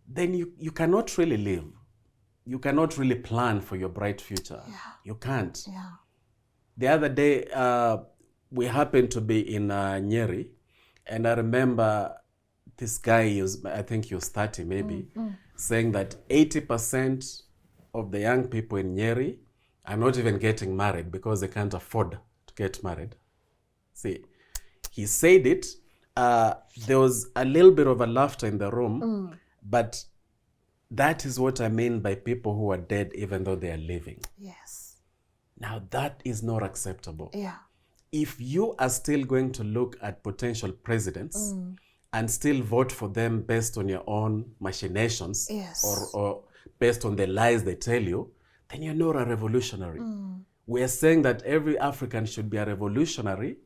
Speaker 1: then you cannot really live. You cannot really plan for your bright future.
Speaker 2: Yeah.
Speaker 1: You can't.
Speaker 2: Yeah.
Speaker 1: The other day, we happened to be in Nyeri, and I remember this guy, I think he was 30 maybe, saying that 80% of the young people in Nyeri are not even getting married because they can't afford to get married. See, he said it. There was a little bit of a laughter in the room, but that is what I mean by people who are dead even though they are living.
Speaker 2: Yes.
Speaker 1: Now, that is not acceptable.
Speaker 2: Yeah.
Speaker 1: If you are still going to look at potential presidents and still vote for them based on your own machinations,
Speaker 2: Yes.
Speaker 1: or based on the lies they tell you, then you're not a revolutionary. We are saying that every African should be a revolutionary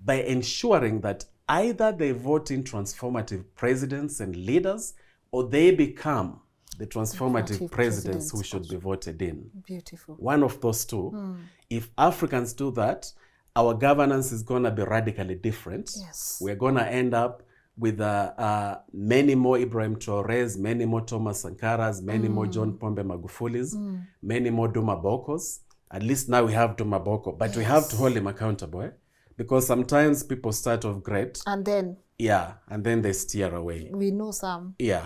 Speaker 1: by ensuring that either they vote in transformative presidents and leaders, or they become the transformative presidents who should be voted in.
Speaker 2: Beautiful.
Speaker 1: One of those two. If Africans do that, our governance is going to be radically different.
Speaker 2: Yes.
Speaker 1: We're going to end up with many more Ibrahim Traorés, many more Thomas Sankaras, many more John Pombe Magufulis, many more Duma Bokos. At least now we have Duma Boko, but we have to hold him accountable. Because sometimes people start off great.
Speaker 2: And then?
Speaker 1: Yeah, and then they steer away.
Speaker 2: We know some.
Speaker 1: Yeah.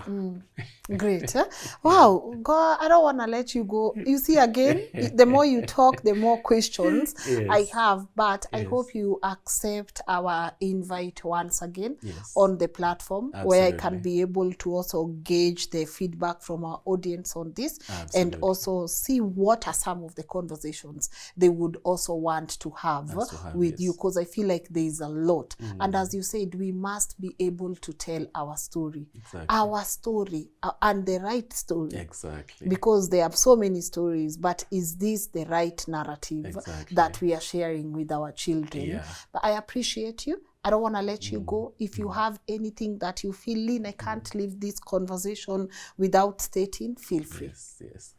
Speaker 2: Great. Huh? Wow. God, I don't want to let you go. You see, again, the more you talk, the more questions I have. But I hope you accept our invite once again on the platform, where I can be able to also gauge the feedback from our audience on this and also see what are some of the conversations they would also want to have with you, because I feel like there is a lot. And as you said, we must be able to tell our story. Our story, and the right story.
Speaker 1: Exactly.
Speaker 2: Because there are so many stories, but is this the right narrative that we are sharing with our children?
Speaker 1: Yeah.
Speaker 2: But I appreciate you. I don't want to let you go. If you have anything that you feel, Lynn, I can't leave this conversation without stating, feel free.
Speaker 1: Yes.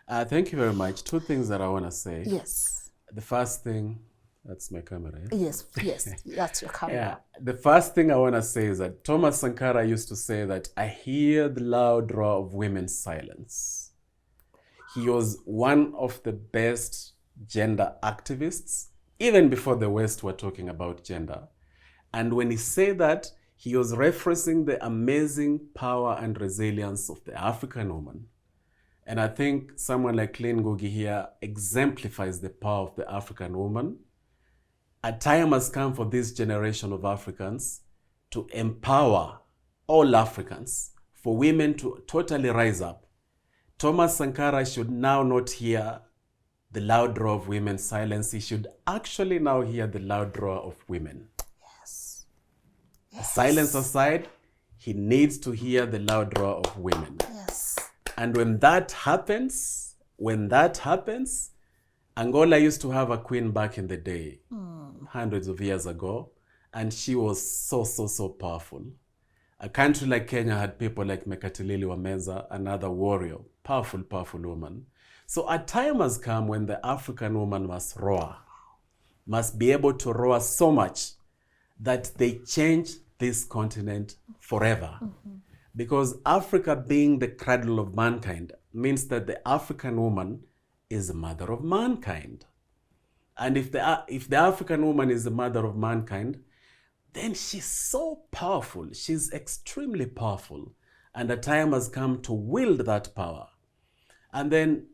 Speaker 1: Thank you very much. Two things that I want to say.
Speaker 2: Yes.
Speaker 1: The first thing, that's my camera.
Speaker 2: Yes, that's your camera.
Speaker 1: Yeah. The first thing I want to say is that Thomas Sankara used to say that I hear the loud roar of women's silence. He was one of the best gender activists, even before the West were talking about gender. And when he said that, he was referencing the amazing power and resilience of the African woman. And I think someone like Lynn Ngugi here exemplifies the power of the African woman. A time has come for this generation of Africans to empower all Africans, for women to totally rise up. Thomas Sankara should now not hear the loud roar of women's silence. He should actually now hear the loud roar of women.
Speaker 2: Yes.
Speaker 1: Silence aside, he needs to hear the loud roar of women.
Speaker 2: Yes.
Speaker 1: And when that happens, Angola used to have a queen back in the day, hundreds of years ago, and she was so powerful. A country like Kenya had people like Mekatilili Wameza, another warrior, powerful woman. So a time has come when the African woman must roar, must be able to roar so much that they change this continent forever. Because Africa being the cradle of mankind means that the African woman is the mother of mankind. And if the African woman is the mother of mankind, then she's so powerful. She's extremely powerful. And the time has come to wield that power. And then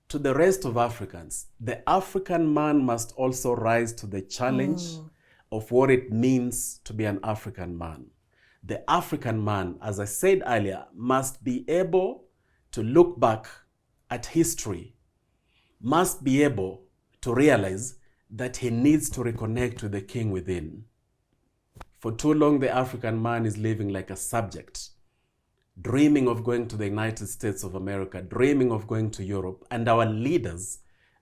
Speaker 1: to the rest of Africans, the African man must also rise to the challenge of what it means to be an African man. The African man, as I said earlier, must be able to look back at history, must be able to realize that he needs to reconnect with the king within. For too long, the African man is living like a subject, dreaming of going to the United States of America, dreaming of going to Europe, and our leaders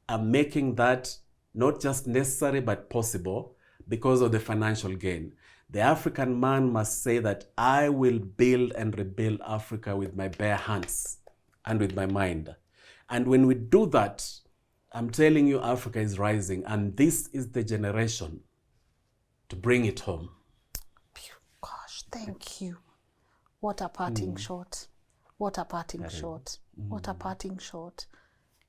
Speaker 1: are making that not just necessary but possible because of the financial gain. The African man must say that I will build and rebuild Africa with my bare hands and with my mind. And when we do that, I'm telling you, Africa is rising, and this is the generation to bring it home.
Speaker 2: Gosh, thank you. What a parting shot. What a parting shot. What a parting shot.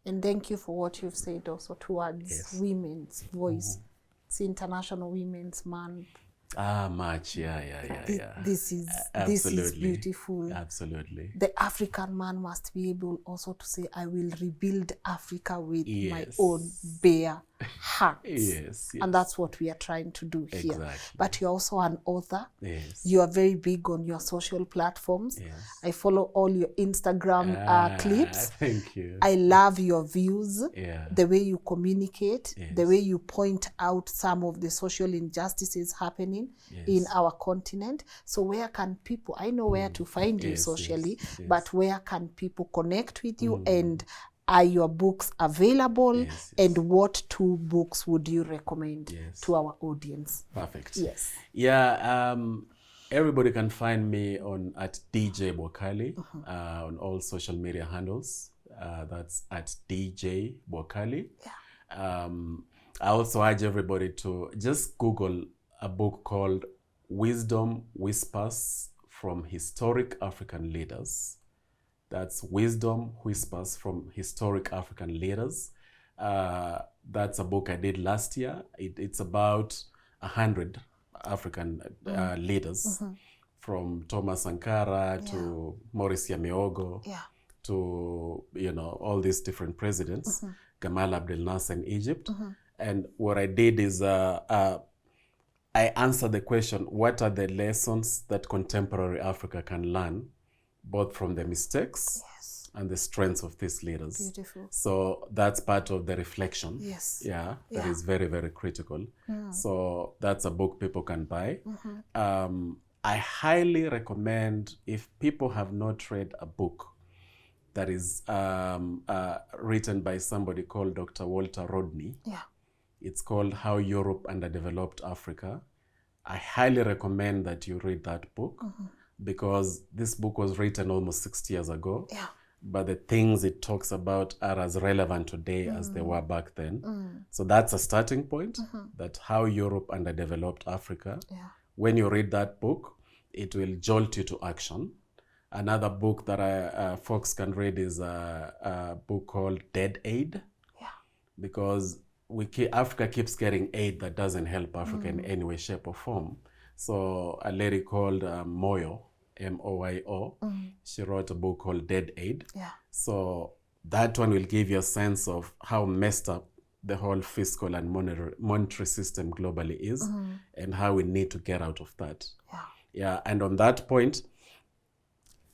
Speaker 2: And thank you for what you've said also towards women's voice. It's International Women's Month.
Speaker 1: Much. Yeah.
Speaker 2: This is beautiful.
Speaker 1: Absolutely.
Speaker 2: The African man must be able also to say, I will rebuild Africa with my own bare hands.
Speaker 1: Yes.
Speaker 2: And that's what we are trying to do here.
Speaker 1: Exactly.
Speaker 2: But you're also an author.
Speaker 1: Yes.
Speaker 2: You are very big on your social platforms.
Speaker 1: Yes.
Speaker 2: I follow all your Instagram clips.
Speaker 1: Thank you.
Speaker 2: I love your views,
Speaker 1: Yeah.
Speaker 2: the way you communicate,
Speaker 1: Yes.
Speaker 2: the way you point out some of the social injustices happening in our continent. So where can people, I know where to find you socially, but where can people connect with you, and are your books available, and what 2 books would you recommend to our audience?
Speaker 1: Perfect.
Speaker 2: Yes.
Speaker 1: Yeah, everybody can find me at DJ Bwakali on all social media handles. That's at DJ Bwakali.
Speaker 2: Yeah.
Speaker 1: I also urge everybody to just Google a book called Wisdom Whispers from Historic African Leaders. That's Wisdom Whispers from Historic African Leaders. That's a book I did last year. It's about 100 African leaders, from Thomas Sankara to Maurice Yamiogo to all these different presidents, Gamal Abdel Nasser in Egypt. And what I did is I answered the question, what are the lessons that contemporary Africa can learn, both from the mistakes and the strengths of these leaders?
Speaker 2: Beautiful.
Speaker 1: So that's part of the reflection.
Speaker 2: Yes.
Speaker 1: Yeah, that is very, very critical. So that's a book people can buy. I highly recommend, if people have not read a book that is written by somebody called Dr. Walter Rodney.
Speaker 2: Yeah.
Speaker 1: It's called How Europe Underdeveloped Africa. I highly recommend that you read that book, because this book was written almost 60 years ago.
Speaker 2: Yeah.
Speaker 1: But the things it talks about are as relevant today as they were back then. So that's a starting point, that How Europe Underdeveloped Africa.
Speaker 2: Yeah.
Speaker 1: When you read that book, it will jolt you to action. Another book that folks can read is a book called Dead Aid.
Speaker 2: Yeah.
Speaker 1: Because Africa keeps getting aid that doesn't help Africa in any way, shape, or form. So a lady called Moyo, M-O-Y-O, she wrote a book called Dead Aid.
Speaker 2: Yeah.
Speaker 1: So that one will give you a sense of how messed up the whole fiscal and monetary system globally is, and how we need to get out of that. Yeah. And on that point,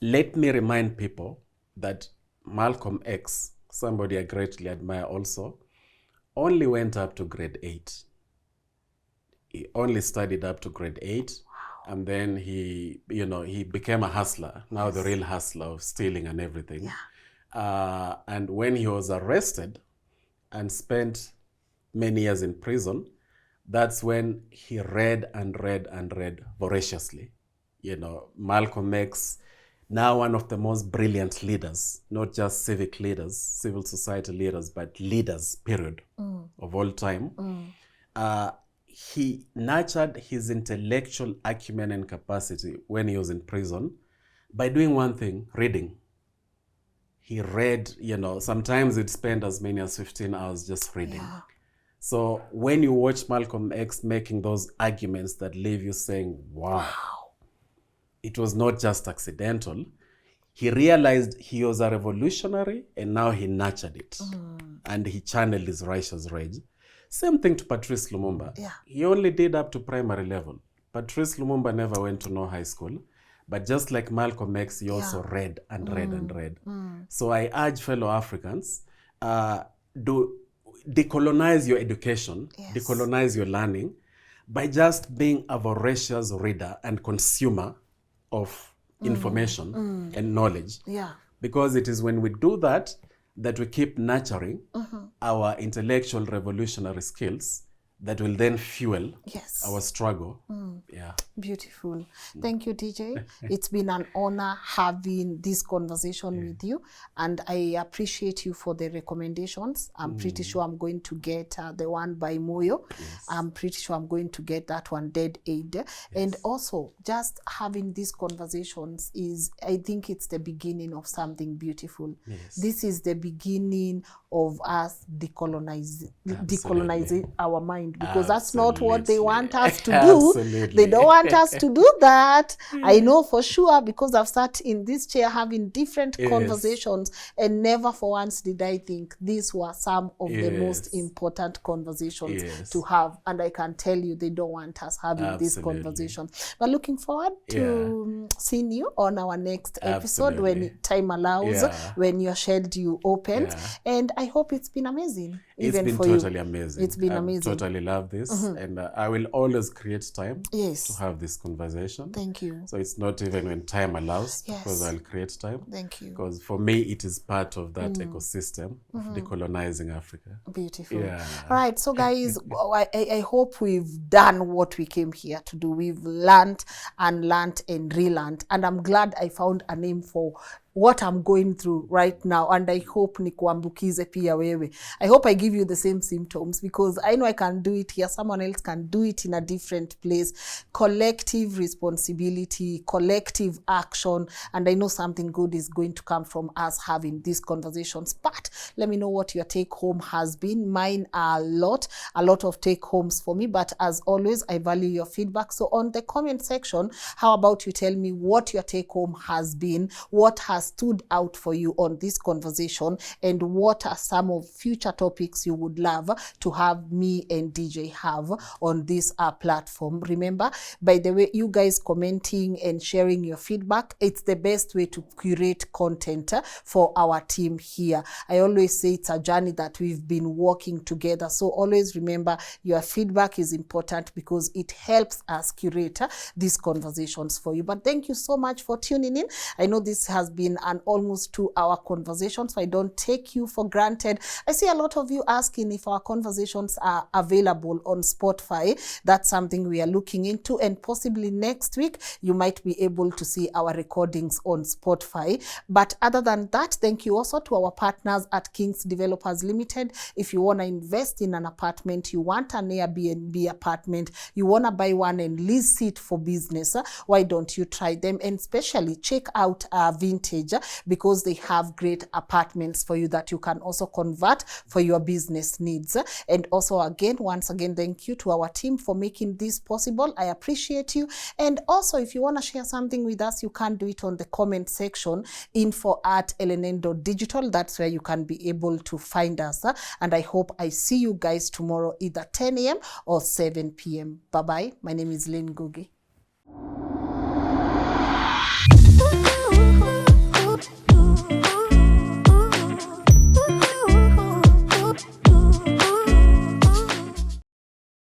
Speaker 1: let me remind people that Malcolm X, somebody I greatly admire also, only went up to grade 8. He only studied up to grade 8. And then he became a hustler. Now the real hustler of stealing and everything. Yeah. And when he was arrested and spent many years in prison, that's when he read and read and read voraciously. Malcolm X now one of the most brilliant leaders, not just civic leaders, civil society leaders, but leaders, period, of all time. He nurtured his intellectual acumen and capacity when he was in prison by doing one thing, reading. He read, sometimes he'd spend as many as 15 hours just reading.
Speaker 2: Yeah.
Speaker 1: So when you watch Malcolm X making those arguments that leave you saying, wow, it was not just accidental. He realized he was a revolutionary and now he nurtured it. And he channeled his righteous rage. Same thing to Patrice Lumumba.
Speaker 2: Yeah.
Speaker 1: He only did up to primary level. Patrice Lumumba never went to no high school. But just like Malcolm X, he also read and read and read. So I urge fellow Africans, decolonize your education, decolonize your learning by just being a voracious reader and consumer of information and knowledge.
Speaker 2: Yeah.
Speaker 1: Because it is when we do that we keep nurturing our intellectual revolutionary skills that will then fuel our struggle. Yeah.
Speaker 2: Beautiful. Thank you, DJ. It's been an honor having this conversation with you, and I appreciate you for the recommendations. I'm pretty sure I'm going to get the one by Moyo. I'm pretty sure I'm going to get that one, Dead Aid. And also, just having these conversations I think it's the beginning of something beautiful. This is the beginning of us decolonizing our mind, because that's not what they want us to do. They don't want us to do that. I know for sure, because I've sat in this chair having different conversations, and never for once did I think these were some of the most important conversations to have. And I can tell you they don't want us having this conversation. But looking forward to seeing you on our next episode when time allows, when your schedule opens. And I hope it's been amazing.
Speaker 1: It's been totally amazing.
Speaker 2: It's been amazing.
Speaker 1: I totally love this. And I will always create time to have this conversation.
Speaker 2: Thank you.
Speaker 1: So it's not even when time allows, because I'll create time.
Speaker 2: Thank you.
Speaker 1: Because for me, it is part of that ecosystem of decolonizing Africa.
Speaker 2: Beautiful. Yeah. All right. So guys, I hope we've done what we came here to do. We've learned and relearned. And I'm glad I found a name for what I'm going through right now, and I hope nikuambukize pia wewe. I hope I give you the same symptoms, because I know I can do it here, someone else can do it in a different place. Collective responsibility, collective action, and I know something good is going to come from us having these conversations. But let me know what your take home has been. Mine are a lot of take homes for me, but as always, I value your feedback. So on the comment section, how about you tell me what your take home has been, what has stood out for you on this conversation, and what are some of future topics you would love to have me and DJ have on this platform. Remember, by the way, you guys commenting and sharing your feedback, it's the best way to curate content for our team here. I always say it's a journey that we've been working together. So always remember, your feedback is important, because it helps us curate these conversations for you. But thank you so much for tuning in. I know this has been an almost 2-hour conversation, so I don't take you for granted. I see a lot of you asking if our conversations are available on Spotify. That's something we are looking into, and possibly next week you might be able to see our recordings on Spotify. But other than that, thank you also to our partners at Kings Developers Limited. If you want to invest in an apartment, you want an Airbnb apartment, you want to buy one and lease it for business, why don't you try them? And especially check out Vintage, because they have great apartments for you that you can also convert for your business needs. And also, once again, thank you to our team for making this possible. I appreciate you. And also, if you want to share something with us, you can do it on the comment section, info@lnn.digital. That's where you can be able to find us. And I hope I see you guys tomorrow, either 10 a.m. or 7 p.m. Bye-bye. My name is Lynn Ngugi.